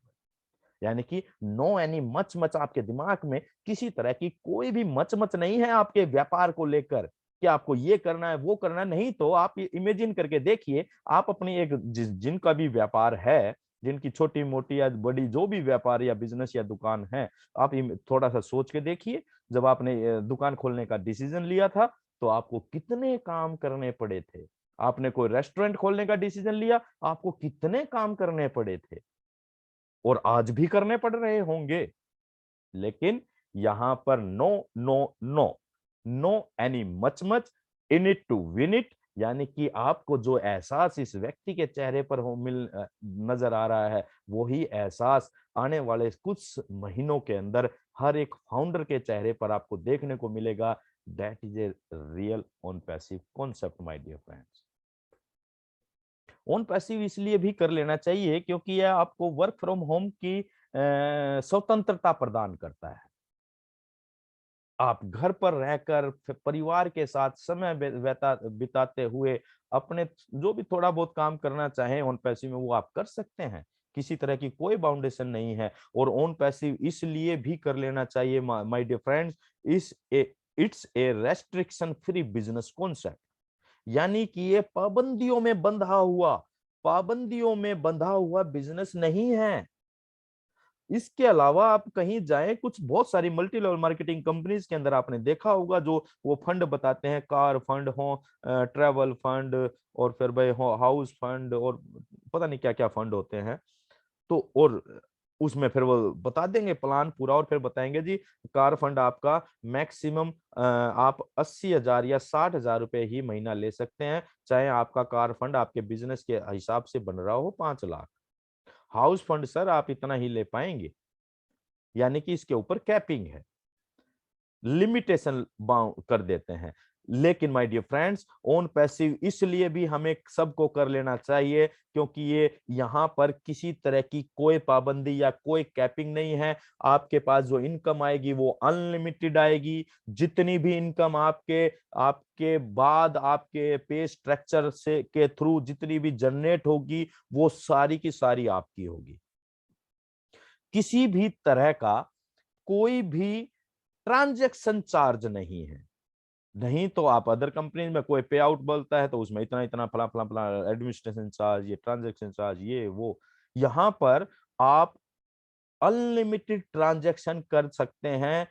यानी कि नो एनी मच मच, आपके दिमाग में किसी तरह की कोई भी मच मच नहीं है आपके व्यापार को लेकर कि आपको ये करना है वो करना है। नहीं तो आप इमेजिन करके देखिए, आप अपनी एक जिनका भी व्यापार है, जिनकी छोटी मोटी या बड़ी जो भी व्यापार या बिजनेस या दुकान है, आप थोड़ा सा सोच के देखिए, जब आपने दुकान खोलने का डिसीजन लिया था तो आपको कितने काम करने पड़े थे। आपने कोई रेस्टोरेंट खोलने का डिसीजन लिया, आपको कितने काम करने पड़े थे और आज भी करने पड़ रहे होंगे। लेकिन यहां पर no no no, no any much much, in it to win it. यानी कि आपको जो एहसास इस व्यक्ति के चेहरे पर नजर आ रहा है, वही एहसास आने वाले कुछ महीनों के अंदर हर एक फाउंडर के चेहरे पर आपको देखने को मिलेगा। That is a real OnPassive concept my dear friends. OnPassive इसलिए भी कर लेना चाहिए क्योंकि यह आपको वर्क फ्रॉम होम की स्वतंत्रता प्रदान करता है। आप घर पर रहकर परिवार के साथ समय बिताते हुए अपने जो भी थोड़ा बहुत काम करना चाहें ओन पैसिव में वो आप कर सकते हैं। किसी तरह की कोई बाउंडेशन नहीं है। और ओन पैसिव इसलिए भी कर लेना चाहिए my dear friends, it's a restriction free business concept. यानी कि ये पाबंदियों में बंधा हुआ बिजनेस नहीं है। इसके अलावा आप कहीं जाएं, कुछ बहुत सारी मल्टी लेवल मार्केटिंग कंपनीज के अंदर आपने देखा होगा जो वो फंड बताते हैं, कार फंड हो, ट्रैवल फंड, और फिर भाई हो हाउस फंड, और पता नहीं क्या क्या फंड होते हैं। तो और उसमें फिर वो बता देंगे प्लान पूरा, और फिर बताएंगे जी कार फंड आपका मैक्सिमम आप 80,000 या 60,000 रुपए ही महीना ले सकते हैं, चाहे आपका कार फंड आपके बिजनेस के हिसाब से बन रहा हो 5 लाख। हाउस फंड सर आप इतना ही ले पाएंगे, यानी कि इसके ऊपर कैपिंग है, लिमिटेशन कर देते हैं। लेकिन my dear friends, OnPassive इसलिए भी हमें सबको कर लेना चाहिए क्योंकि ये यहाँ पर किसी तरह की कोई पाबंदी या कोई कैपिंग नहीं है। आपके पास जो इनकम आएगी वो अनलिमिटेड आएगी। जितनी भी इनकम आपके आपके बाद आपके पे स्ट्रक्चर से के थ्रू जितनी भी जनरेट होगी वो सारी की सारी आपकी होगी। किसी भी तरह का कोई भी ट्रांजैक्शन चार्ज नहीं है। नहीं तो आप अदर कंपनी में कोई पे आउट बोलता है तो उसमें इतना इतना फला फला फला एडमिनिस्ट्रेशन चार्ज, ये ट्रांजैक्शन चार्ज, ये वो। यहां पर आप अनलिमिटेड ट्रांजैक्शन कर सकते हैं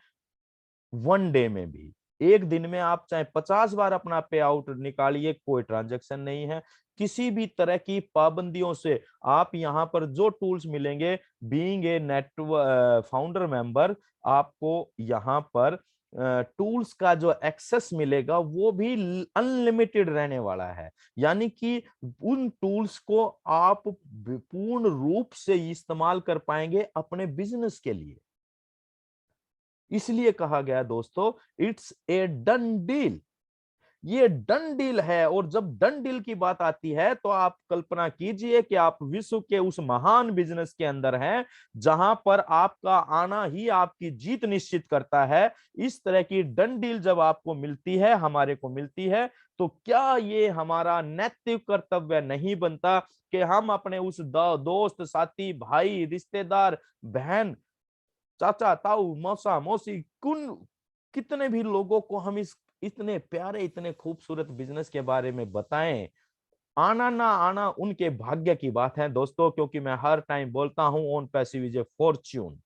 वन डे में भी। एक दिन में आप चाहे 50 बार अपना पे आउट निकालिए, कोई ट्रांजैक्शन नहीं है। किसी भी तरह की पाबंदियों से आप यहाँ पर जो टूल्स मिलेंगे, being a network founder member, आपको यहाँ पर टूल्स का जो एक्सेस मिलेगा वो भी अनलिमिटेड रहने वाला है। यानी कि उन टूल्स को आप पूर्ण रूप से इस्तेमाल कर पाएंगे अपने बिजनेस के लिए। इसलिए कहा गया दोस्तों, इट्स ए डन डील। ये डन डील है। और जब डन डील की बात आती है तो आप कल्पना कीजिए कि आप विश्व के उस महान बिजनेस के अंदर हैं जहां पर आपका आना ही आपकी जीत निश्चित करता है। इस तरह की डन डील जब आपको मिलती है, हमारे को मिलती है, तो क्या ये हमारा नैतिक कर्तव्य नहीं बनता कि हम अपने उस दोस्त, साथी, भाई, रिश्तेदार, बहन, चाचा, ताऊ, मौसा, मौसी, कितने भी लोगों को हम इस इतने प्यारे, इतने खूबसूरत बिजनेस के बारे में बताएं। आना ना आना उनके भाग्य की बात है दोस्तों, क्योंकि मैं हर टाइम बोलता हूं own passive is a Fortune.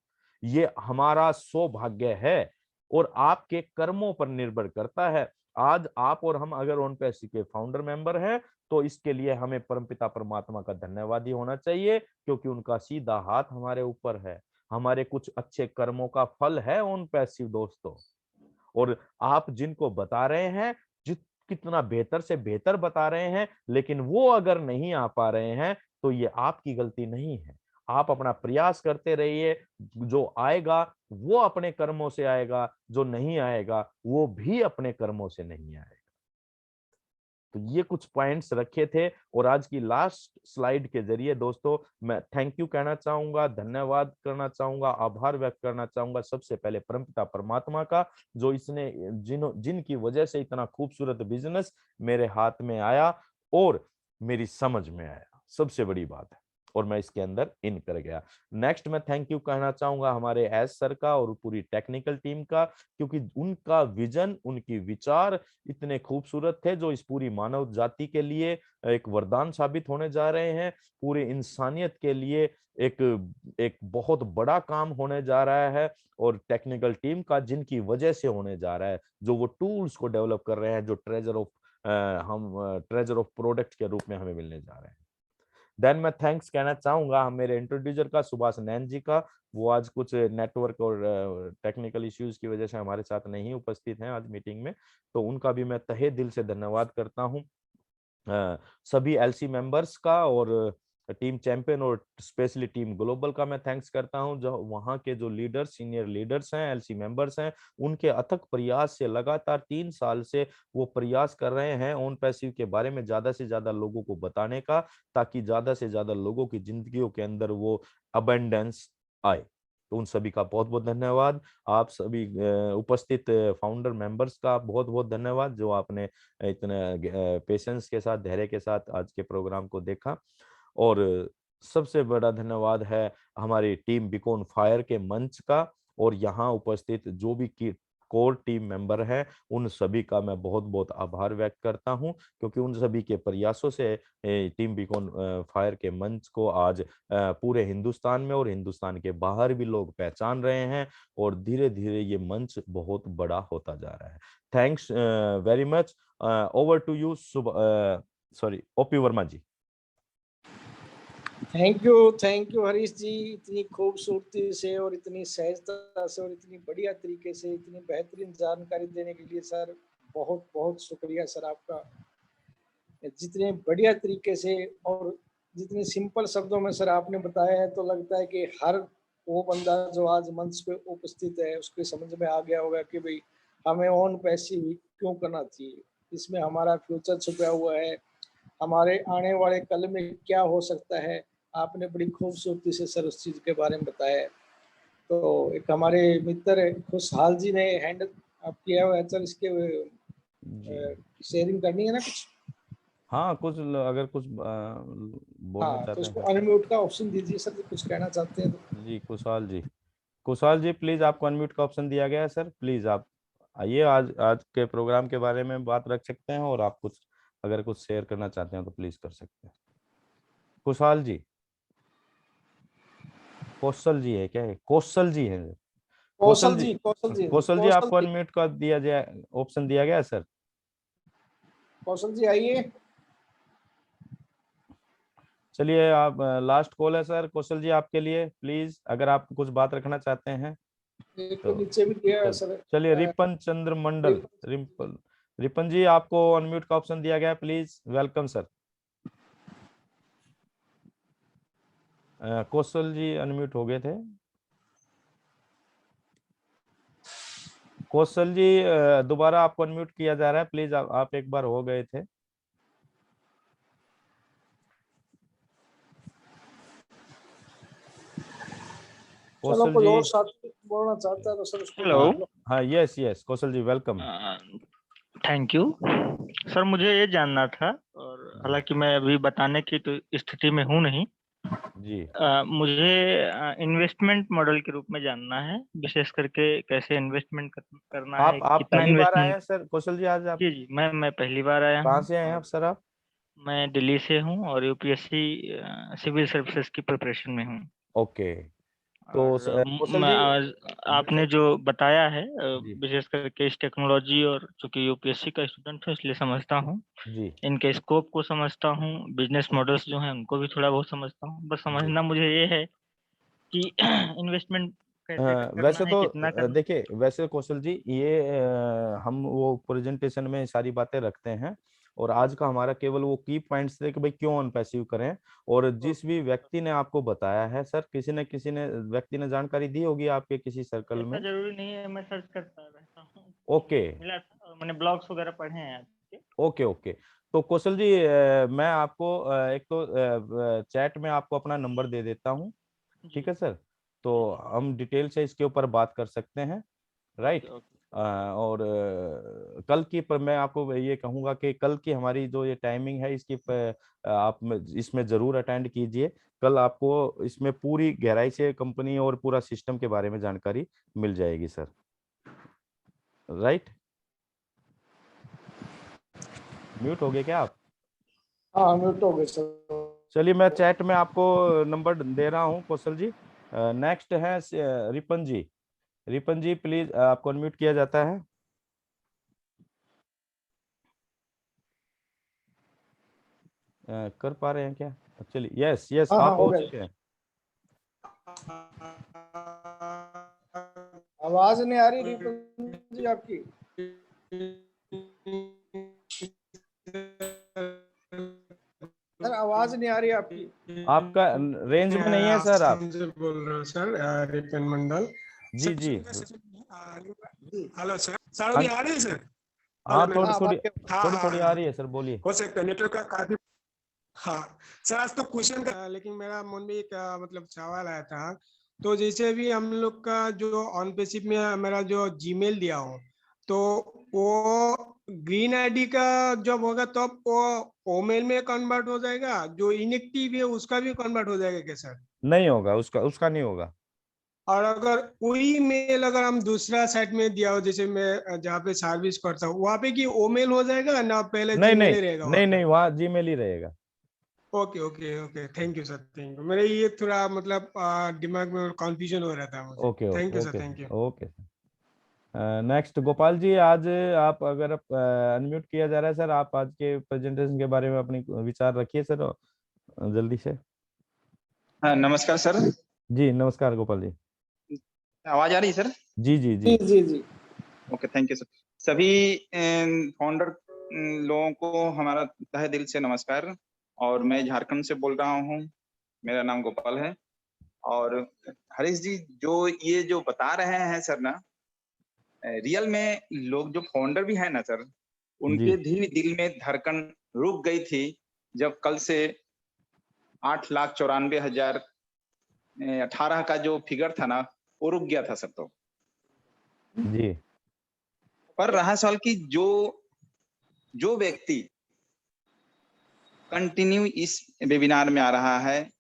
ये हमारा सौभाग्य है और आपके कर्मों पर निर्भर करता है। आज आप और हम अगर ओन पैसिव के फाउंडर मेंबर हैं तो इसके लिए हमें परमपिता परमात्मा का धन्यवादी होना चाहिए, क्योंकि उनका सीधा हाथ हमारे ऊपर है। हमारे कुछ अच्छे कर्मों का फल है ओन पैसिव दोस्तों। और आप जिनको बता रहे हैं, कितना बेहतर से बेहतर बता रहे हैं, लेकिन वो अगर नहीं आ पा रहे हैं तो ये आपकी गलती नहीं है। आप अपना प्रयास करते रहिए। जो आएगा वो अपने कर्मों से आएगा, जो नहीं आएगा वो भी अपने कर्मों से नहीं आएगा। तो ये कुछ पॉइंट्स रखे थे। और आज की लास्ट स्लाइड के जरिए दोस्तों मैं थैंक यू कहना चाहूंगा, धन्यवाद करना चाहूंगा, आभार व्यक्त करना चाहूंगा सबसे पहले परमपिता परमात्मा का, जो इसने जिनकी वजह से इतना खूबसूरत बिजनेस मेरे हाथ में आया और मेरी समझ में आया, सबसे बड़ी बात है, और मैं इसके अंदर इन कर गया। नेक्स्ट मैं थैंक यू कहना चाहूंगा हमारे एस सर का और पूरी टेक्निकल टीम का, क्योंकि उनका विजन, उनकी विचार इतने खूबसूरत थे जो इस पूरी मानव जाति के लिए एक वरदान साबित होने जा रहे हैं। पूरी इंसानियत के लिए एक बहुत बड़ा काम होने जा रहा है। और टेक्निकल टीम का जिनकी वजह से होने जा रहा है, जो वो टूल्स को डेवलप कर रहे हैं, जो ट्रेजर ऑफ प्रोडक्ट के रूप में हमें मिलने जा रहे हैं। देन मैं थैंक्स कहना चाहूंगा हम मेरे इंट्रोड्यूसर का, सुभाष नैन जी का। वो आज कुछ नेटवर्क और टेक्निकल इश्यूज की वजह से हमारे साथ नहीं उपस्थित हैं आज मीटिंग में, तो उनका भी मैं तहे दिल से धन्यवाद करता हूं। सभी एलसी मेंबर्स का और टीम चैंपियन और स्पेशली टीम ग्लोबल का मैं थैंक्स करता हूं, जो वहां के जो लीडर्स, सीनियर लीडर्स हैं, एलसी मेंबर्स हैं, उनके अथक प्रयास से लगातार 3 साल से वो प्रयास कर रहे हैं ओन पैसिव के बारे में ज्यादा से ज्यादा लोगों को बताने का, ताकि ज्यादा से ज्यादा लोगों की जिंदगियों के अंदर वो अबंडेंस आए। तो उन सभी का बहुत बहुत धन्यवाद। आप सभी उपस्थित फाउंडर मेंबर्स का बहुत बहुत धन्यवाद, जो आपने इतने पेशेंस के साथ, धैर्य के साथ आज के प्रोग्राम को देखा। और सबसे बड़ा धन्यवाद है हमारी टीम बीकॉन फायर के मंच का, और यहाँ उपस्थित जो भी कोर टीम मेंबर हैं, उन सभी का मैं बहुत बहुत आभार व्यक्त करता हूं, क्योंकि उन सभी के प्रयासों से टीम बीकॉन फायर के मंच को आज पूरे हिंदुस्तान में और हिंदुस्तान के बाहर भी लोग पहचान रहे हैं, और धीरे धीरे ये मंच बहुत बड़ा होता जा रहा है। Thanks very much. Over to you sorry OP Verma ji. Thank you Harish ji, इतनी खूबसूरती से और इतनी सहजता से और इतनी बढ़िया तरीके से इतनी बेहतरीन जानकारी देने के लिए सर बहुत बहुत शुक्रिया सर आपका। जितने बढ़िया तरीके से और जितने सिंपल शब्दों में सर आपने बताया है, तो लगता है कि हर वो बंदा जो आज मंच पे उपस्थित है उसके समझ में आ गया होगा कि भाई हमें ओन पैसिव क्यों करना चाहिए, इसमें हमारा फ्यूचर छुपा हुआ है, हमारे आने वाले कल में क्या हो सकता है। आपने बड़ी खूबसूरती से सर उस चीज़ के बारे में बताया है। तो एक हमारे मित्र खुशहाल जी ने हैंड अप किया हुआ है सर, इसके शेयरिंग करनी है ना कुछ? हाँ, कुछ अगर कुछ बोलना हाँ, तो चाहते उसको हैं अनम्यूट का ऑप्शन दीजिए सर, जो कुछ कहना चाहते हैं तो। जी। कुशाल जी, कुशाल जी प्लीज, आपको अनम्यूट का ऑप्शन दिया गया है सर, प्लीज आप आइए, आज आज के प्रोग्राम के बारे में बात रख सकते हैं, और आप कुछ अगर कुछ शेयर करना चाहते हैं तो प्लीज कर सकते हैं। कुशाल जी, कौशल जी है क्या है? कौशल जी है। कौशल जी, कौशल जी कौशल आपको जी, अनम्यूट का दिया जाए, ऑप्शन दिया गया है सर। कौशल जी आइए। चलिए, आप लास्ट कॉल है सर, कौशल जी आपके लिए, प्लीज अगर आप कुछ बात रखना चाहते हैं एक तो। नीचे भी दिया है सर। चलिए, रिपन चंद्र मंडल, रिपन रिपन जी आपको अनम्यूट का ऑप्शन दिया गया है, please welcome sir. Kaushal ji unmute हो गए थे। कौशल जी दोबारा आपको अनम्यूट किया जा रहा है, प्लीज आप एक बार हो गए थे। चलो, कौशल कोई जी। और साथी बोलना चाहता है तो सर उसको हेलो। बुला लो। हाँ, yes yes, Kaushal ji welcome. Thank you sir, मुझे ये जानना था, और हालांकि मैं अभी बताने की तो स्थिति में हूँ नहीं। जी, मुझे इन्वेस्टमेंट मॉडल के रूप में जानना है, विशेष करके कैसे इन्वेस्टमेंट करना है, आप कितना पहली बार आए इन्वेस्टमेंट। हैं सर कौशल जी? आज आप जी जी, मैं पहली बार आया कहाँ हूँ, से आए हैं आप और सर? आप मैं दिल्ली से हूँ, और यूपीएससी सिविल सर्विसेज की प्रिपरेशन में हूँ। ओके। तो और कौशल जी आपने जैसे, जो बताया है, जी विशेष करके इस टेक्नोलॉजी, और चूंकि यूपीएससी का स्टूडेंट हूँ इसलिए समझता हूँ, जी इनके स्कोप को समझता हूँ, बिजनेस मॉडल्स जो हैं उनको भी थोड़ा बहुत समझता हूँ। बस जी। समझना मुझे ये है कि इन्वेस्टमेंट कैसे करना वैसे है, तो कितना करना। देखिए, वैसे कौशल जी ये हम वो प्रेजेंटेशन में सारी बातें रखते हैं, और आज का हमारा केवल वो की पॉइंट्स थे कि भाई क्यों अनपैसिव करें। और जिस भी व्यक्ति ने आपको बताया है सर, किसी ने व्यक्ति ने जानकारी दी होगी आपके किसी सर्कल ऐसा में। जरूरी नहीं है, मैं सर्च करता रहता हूँ, ओके तो मिला था, और मैंने ब्लॉग्स वगैरह पढ़े हैं आपके। Okay okay. तो कौशल जी मैं आपको एक तो चैट में आपको अपना नंबर दे देता हूँ, जी ठीक है सर? तो जी जी। हम डिटेल से इसके ऊपर बात कर सकते हैं, ओके राइट? ओके। और कल की पर मैं आपको ये कहूंगा कि कल की हमारी जो ये टाइमिंग है इसकी आप इसमें जरूर अटेंड कीजिए। कल आपको इसमें पूरी गहराई से कंपनी और पूरा सिस्टम के बारे में जानकारी मिल जाएगी सर, राइट? म्यूट हो गए क्या आप? हाँ, म्यूट हो गए सर। चलिए, मैं चैट में आपको नंबर दे रहा हूँ कौशल जी। नेक्स्ट है रिपन जी। रिपन जी प्लीज, आपको अनम्यूट किया जाता है। कर पा रहे हैं क्या? चलिए, यस यस, हाँ हाँ, आप हो हो गए। चुके हैं। आवाज नहीं आ रही रिपन जी आपकी। सर आवाज नहीं आ रही आपकी। आपका रेंज में नहीं है सर आप। से बोल रहे हो सर, रिपन मंडल। जी जी हेलो सर, साउंड भी आ रही है सर? हाँ हेलो, थोड़ी थोड़ी हाँ, थोड़ी हाँ, थोड़ी आ हाँ। रही है सर, बोलिए। हो सकता है नेटवर्क का काफी। हाँ सर, आज तो क्वेश्चन का, लेकिन मेरा मन में एक मतलब सवाल आया था। तो जैसे अभी हम लोग का जो ऑन पेसिव में मेरा जो जीमेल दिया हो, तो वो ग्रीन आईडी का जब होगा तब तो वो ओमेल में कन्वर्ट हो जाएगा, जो इनएक्टिव है उसका भी कन्वर्ट हो जाएगा क्या सर? नहीं होगा, उसका नहीं होगा। और अगर वही मेल अगर हम दूसरा साइट में दिया हो, जैसे मैं जहाँ पे सर्विस करता हूँ वहाँ पे कि ओ मेल हो जाएगा ना, पहले नहीं जीमेल नहीं ही रहेगा वहाँ नहीं पे? नहीं, वहाँ जीमेल ही रहेगा। Okay okay okay, thank you sir, thank you. मेरे ये थोड़ा मतलब दिमाग में कंफ्यूजन हो रहा था मुझे। Okay thank okay you sir, okay thank you. Okay. Next Gopal ji, आज आप अगर अनम्यूट किया जा रहा है सर, आप आज के प्रेजेंटेशन के बारे में अपनी विचार रखिए सर, जल्दी से। हाँ, नमस्कार सर। जी नमस्कार गोपाल जी। आवाज आ रही है सर? जी जी जी जी जी जी। Okay, thank you sir. सभी फाउंडर लोगों को हमारा तहे दिल से नमस्कार। और मैं झारखंड से बोल रहा हूँ, मेरा नाम गोपाल है। और हरीश जी जो बता रहे हैं सर ना, रियल में लोग जो फाउंडर भी है ना सर, उनके जी भी दिल में धड़कन रुक गई थी जब कल से 8,94,018 का जो फिगर था ना, वो रुक गया था सर। तो जी पर रहा सवाल कि जो व्यक्ति कंटिन्यू इस वेबिनार में आ रहा है,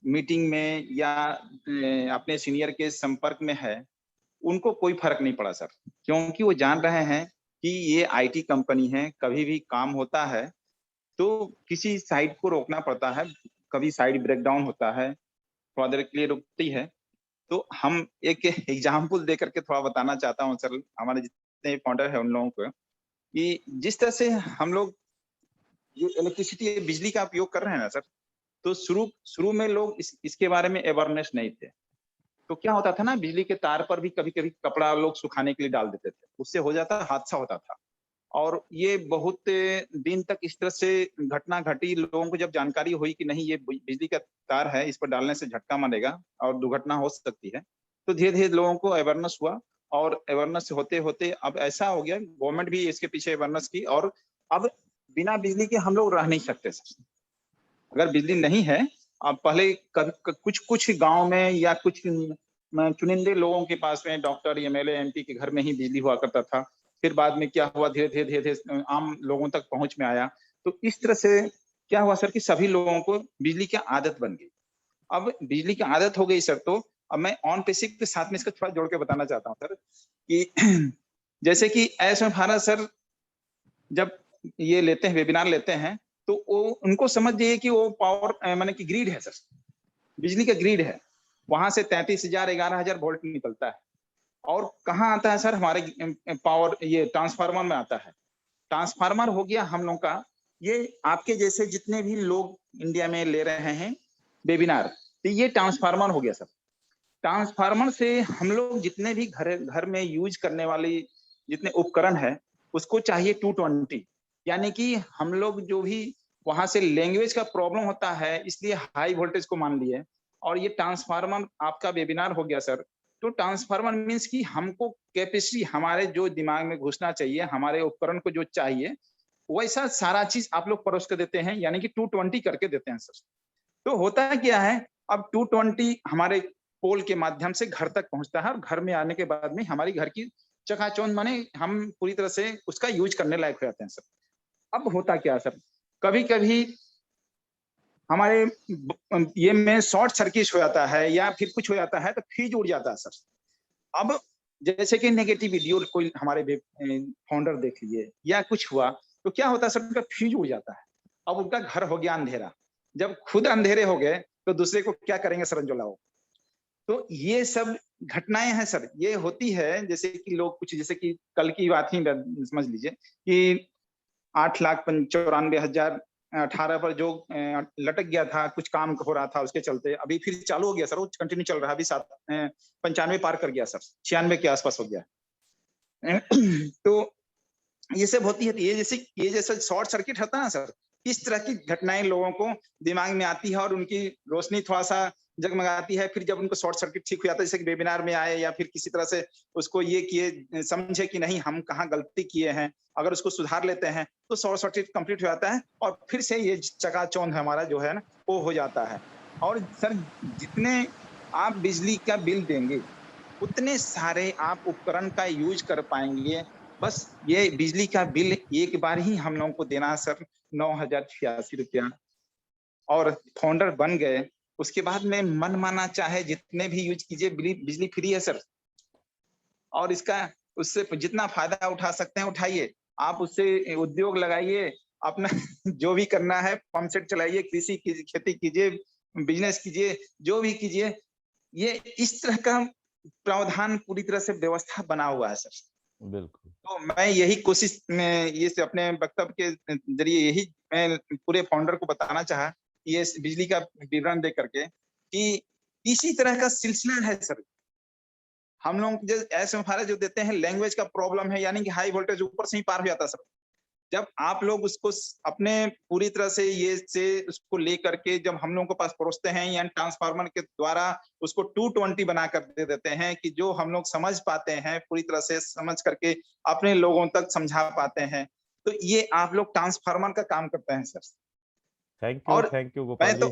मीटिंग में या अपने सीनियर के संपर्क में है, उनको कोई फर्क नहीं पड़ा सर, क्योंकि वो जान रहे हैं कि ये आईटी कंपनी है, कभी भी काम होता है तो किसी साइट को रोकना पड़ता है, कभी साइट ब्रेकडाउन होता है, थोड़ा देर के लिए रुकती है। तो हम एक एग्जाम्पल दे करके थोड़ा बताना चाहता हूँ सर, हमारे जितने फाउंडर है उन लोगों को, कि जिस तरह से हम लोग ये इलेक्ट्रिसिटी बिजली का उपयोग कर रहे हैं ना सर, तो शुरू में लोग इसके बारे में अवेयरनेस नहीं थे। तो क्या होता था ना, बिजली के तार पर भी कभी कभी कपड़ा लोग सुखाने के लिए डाल देते थे, उससे हो जाता हादसा होता था। और ये बहुत दिन तक इस तरह से घटना घटी, लोगों को जब जानकारी हुई कि नहीं ये बिजली का तार है, इस पर डालने से झटका मारेगा और दुर्घटना हो सकती है, तो धीरे धीरे लोगों को अवेयरनेस हुआ। और अवेयरनेस होते होते अब ऐसा हो गया, गवर्नमेंट भी इसके पीछे अवेयरनेस की, और अब बिना बिजली के हम लोग रह नहीं सकते सर। अगर बिजली नहीं है, अब पहले कुछ गांव में या कुछ चुनिंदे लोगों के पास में, डॉक्टर, एमएलए, एमपी के घर में ही बिजली हुआ करता था। फिर बाद में क्या हुआ, धीरे धीरे आम लोगों तक पहुंच में आया। तो इस तरह से क्या हुआ सर कि सभी लोगों को बिजली की आदत बन गई। अब बिजली की आदत हो गई सर, तो अब मैं ऑन पेसिव के साथ में इसको थोड़ा जोड़ के बताना चाहता हूँ सर, कि जैसे कि ऐसा भारत सर जब ये लेते हैं, वेबिनार लेते हैं, तो वो उनको समझ जाइए कि वो पावर माने कि ग्रिड है सर, बिजली का ग्रिड है। वहां से 33,000 11,000 वोल्ट निकलता है। और कहाँ आता है सर, हमारे पावर ये ट्रांसफार्मर में आता है। ट्रांसफार्मर हो गया हम लोग का, ये आपके जैसे जितने भी लोग इंडिया में ले रहे हैं वेबिनार, तो ये ट्रांसफार्मर हो गया सर। ट्रांसफार्मर से हम लोग जितने भी घर में यूज करने वाली जितने उपकरण है, उसको चाहिए 220। यानी कि हम लोग जो भी वहां से लैंग्वेज का प्रॉब्लम होता है, इसलिए हाई वोल्टेज को मान लिए। और ये ट्रांसफार्मर आपका वेबिनार हो गया सर। तो ट्रांसफार्मर मीन्स कि हमको कैपेसिटी, हमारे जो दिमाग में घुसना चाहिए, हमारे उपकरण को जो चाहिए, वैसा सारा चीज आप लोग परोस कर देते हैं, यानी कि 220 करके देते हैं सर। तो होता क्या है, अब 220 हमारे पोल के माध्यम से घर तक पहुंचता है, और घर में आने के बाद में हमारी घर की चकाचौंध, माने हम पूरी तरह से उसका यूज करने लायक हो जाते हैं सर। अब होता क्या सर, कभी कभी हमारे ये में शॉर्ट सर्किट हो जाता है या फिर कुछ हो जाता है, तो फ्यूज उड़ जाता है सर। अब जैसे कि नेगेटिव वीडियो कोई हमारे फाउंडर देख लिए या कुछ हुआ, तो क्या होता है सर, उनका फ्यूज उड़ जाता है। अब उनका घर हो गया अंधेरा, जब खुद अंधेरे हो गए तो दूसरे को क्या करेंगे सर, अंजोलाओ। तो ये सब घटनाएं हैं सर, ये होती है। जैसे कि लोग कुछ, जैसे कि कल की बात ही समझ लीजिए कि 8,94,018 पर जो लटक गया था, कुछ काम हो रहा था उसके चलते, अभी फिर चालू हो गया सर, वो कंटिन्यू चल रहा है। अभी 95 पार कर गया सर, 96 के आसपास हो गया। तो ये सब होती है। ये जैसा शॉर्ट सर्किट होता है ना सर, इस तरह की घटनाएं लोगों को दिमाग में आती है और उनकी रोशनी थोड़ा सा जगमगाती है। फिर जब उनको शॉर्ट सर्किट ठीक हो जाता है, जैसे कि वेबिनार में आए या फिर किसी तरह से उसको ये किए, समझे कि नहीं हम कहाँ गलती किए हैं, अगर उसको सुधार लेते हैं तो शॉर्ट सर्किट कंप्लीट हो जाता है और फिर से ये चकाचौंध हमारा जो है ना वो हो जाता है। और सर जितने आप बिजली का बिल देंगे उतने सारे आप उपकरण का यूज कर पाएंगे। बस ये बिजली का बिल एक बार ही हम लोगों को देना सर 9,086 रुपया, और फाउंडर बन गए उसके बाद में मन माना चाहे जितने भी यूज कीजिए, बिजली फ्री है सर। और इसका उससे जितना फायदा उठा सकते हैं उठाइए, आप उससे उद्योग लगाइए, अपना जो भी करना है, पंप सेट चलाइए, कृषि की खेती कीजिए, बिजनेस कीजिए, जो भी कीजिए। ये इस तरह का प्रावधान पूरी तरह से व्यवस्था बना हुआ है सर। बिल्कुल। तो मैं यही कोशिश में ये से अपने वक्तव्य के जरिए यही मैं पूरे फाउंडर को बताना चाहा, ये बिजली का विवरण दे करके कि इसी तरह का सिलसिला है सर। हम लोग जो ऐसे जो देते हैं लैंग्वेज का प्रॉब्लम है, यानी कि हाई वोल्टेज ऊपर से ही पार हो जाता है सर। जब आप लोग उसको अपने पूरी तरह से ये से उसको लेकर के जब हम लोगों के पास परोसते हैं या ट्रांसफार्मर के द्वारा उसको 220 बना कर दे देते हैं कि जो हम लोग समझ पाते हैं, पूरी तरह से समझ करके अपने लोगों तक समझा पाते हैं, तो ये आप लोग ट्रांसफार्मर का काम करते हैं sir. Thank you Gopal ji.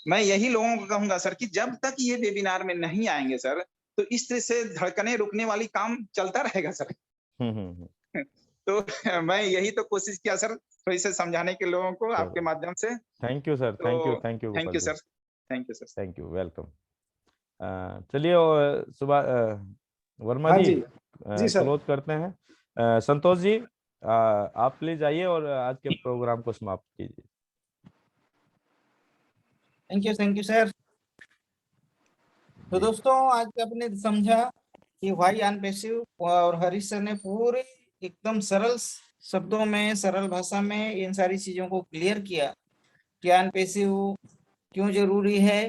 मैं यही लोगों को कहूंगा सर कि जब तक ये वेबिनार में नहीं आएंगे सर, तो इस तरह से धड़कने रुकने वाली काम चलता रहेगा सर। तो मैं यही तो कोशिश किया सर थोड़ी से समझाने के लोगों को आपके माध्यम से। Thank you sir, thank you sir, thank you, welcome. चलिए सुबह वर्मा जी क्लोज करते हैं। संतोष जी आप प्लीज आइए और आज के प्रोग्राम को समाप्त कीजिए। Thank you sir. तो दोस्तों आज आपने समझा कि वाई अनपैसिव, और हरीश सर ने पूरे एकदम सरल शब्दों में, सरल भाषा में इन सारी चीजों को क्लियर किया कि अनपैसिव क्यों जरूरी है,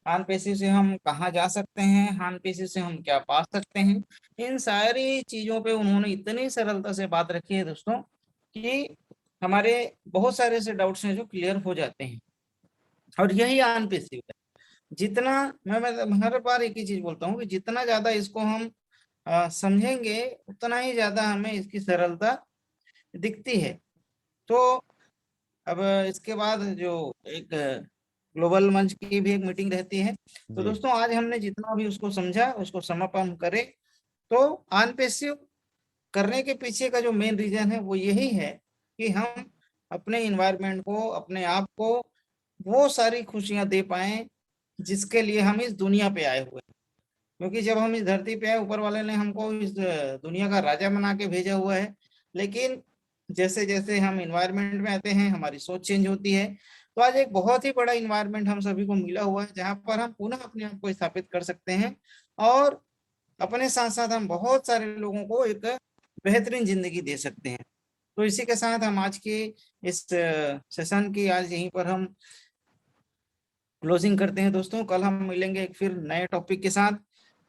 अनपैसिव से हम कहाँ जा सकते हैं, अनपैसिव से हम क्या पा सकते हैं। इन सारी चीजों पे उन्होंने इतनी सरलता से बात रखी है दोस्तों कि हमारे बहुत सारे ऐसे डाउट्स हैं जो क्लियर हो जाते हैं। और यही अनपैसिव है। जितना मैं हर बार एक ही चीज बोलता हूँ कि जितना ज्यादा इसको हम समझेंगे उतना ही ज्यादा हमें इसकी सरलता दिखती है। तो अब इसके बाद जो एक ग्लोबल मंच की भी एक मीटिंग रहती है, तो दोस्तों आज हमने जितना भी उसको समझा उसको समापन करें। तो अनपैसिव करने के पीछे का जो मेन रीजन है वो यही है कि हम अपने इन्वायरमेंट को, अपने आप को वो सारी खुशियां दे पाए जिसके लिए हम इस दुनिया पे आए हुए हैं। क्योंकि जब हम इस धरती पे आए, ऊपर वाले ने हमको इस दुनिया का राजा बना के भेजा हुआ है, लेकिन जैसे जैसे हम इन्वायरमेंट में आते हैं हमारी सोच चेंज होती है। तो आज एक बहुत ही बड़ा इन्वायरमेंट हम सभी को मिला हुआ है जहाँ पर हम पुनः अपने आप को स्थापित कर सकते हैं और अपने साथ साथ हम बहुत सारे लोगों को एक बेहतरीन जिंदगी दे सकते हैं। तो इसी के साथ हम आज के इस सेशन की आज यहीं पर हम क्लोजिंग करते हैं दोस्तों। कल हम मिलेंगे एक फिर नए टॉपिक के साथ।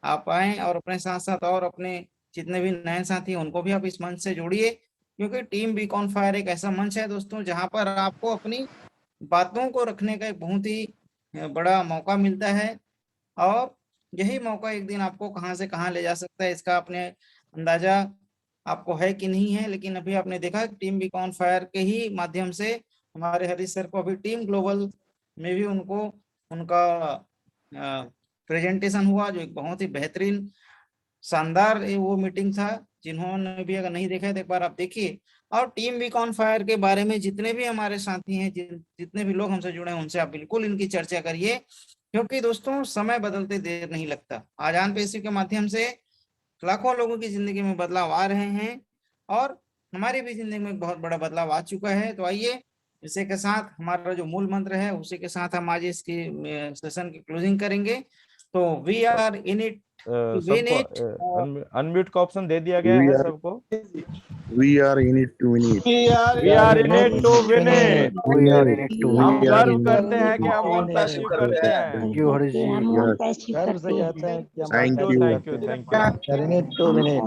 आप आए और अपने साथ साथ और अपने जितने भी नए साथी हैं उनको भी आप इस मंच से जोड़िए, क्योंकि टीम बीक ऑन फायर एक ऐसा मंच है दोस्तों जहां पर आपको अपनी बातों को रखने का एक बहुत ही बड़ा मौका मिलता है, और यही मौका एक दिन आपको कहां से कहां ले जा सकता है इसका अपने अंदाजा आपको है कि नहीं है। लेकिन अभी आपने देखा टीम बीक ऑन फायर के ही माध्यम से हमारे हरीश सर को अभी टीम ग्लोबल में भी उनको उनका प्रेजेंटेशन हुआ, जो एक बहुत ही बेहतरीन शानदार वो मीटिंग था। जिन्होंने भी अगर नहीं देखा है तो एक बार आप देखिए। और टीम बीक ऑन फायर के बारे में जितने भी हमारे साथी हैं, जितने भी लोग हमसे जुड़े हैं, उनसे आप बिल्कुल इनकी चर्चा करिए, क्योंकि दोस्तों समय बदलते देर नहीं लगता। आज अनपैसिव के माध्यम से लाखों लोगों की जिंदगी में बदलाव आ रहे हैं और हमारी भी जिंदगी में बहुत बड़ा बदलाव आ चुका है। तो आइए इसी के साथ हमारा जो मूल मंत्र है उसी के साथ हम आज इसकी सेशन की क्लोजिंग करेंगे। तो we are in it to win it. Unmute का ऑप्शन दे दिया गया है सबको। We are in it to win it. We are in it to win it. हम गर्व करते हैं कि हम अनपैसिव करते हैं। Thank you, Harish ji. Yes. गर्व से कहते हैं कि हम Thank you. Thank you. in it to win it।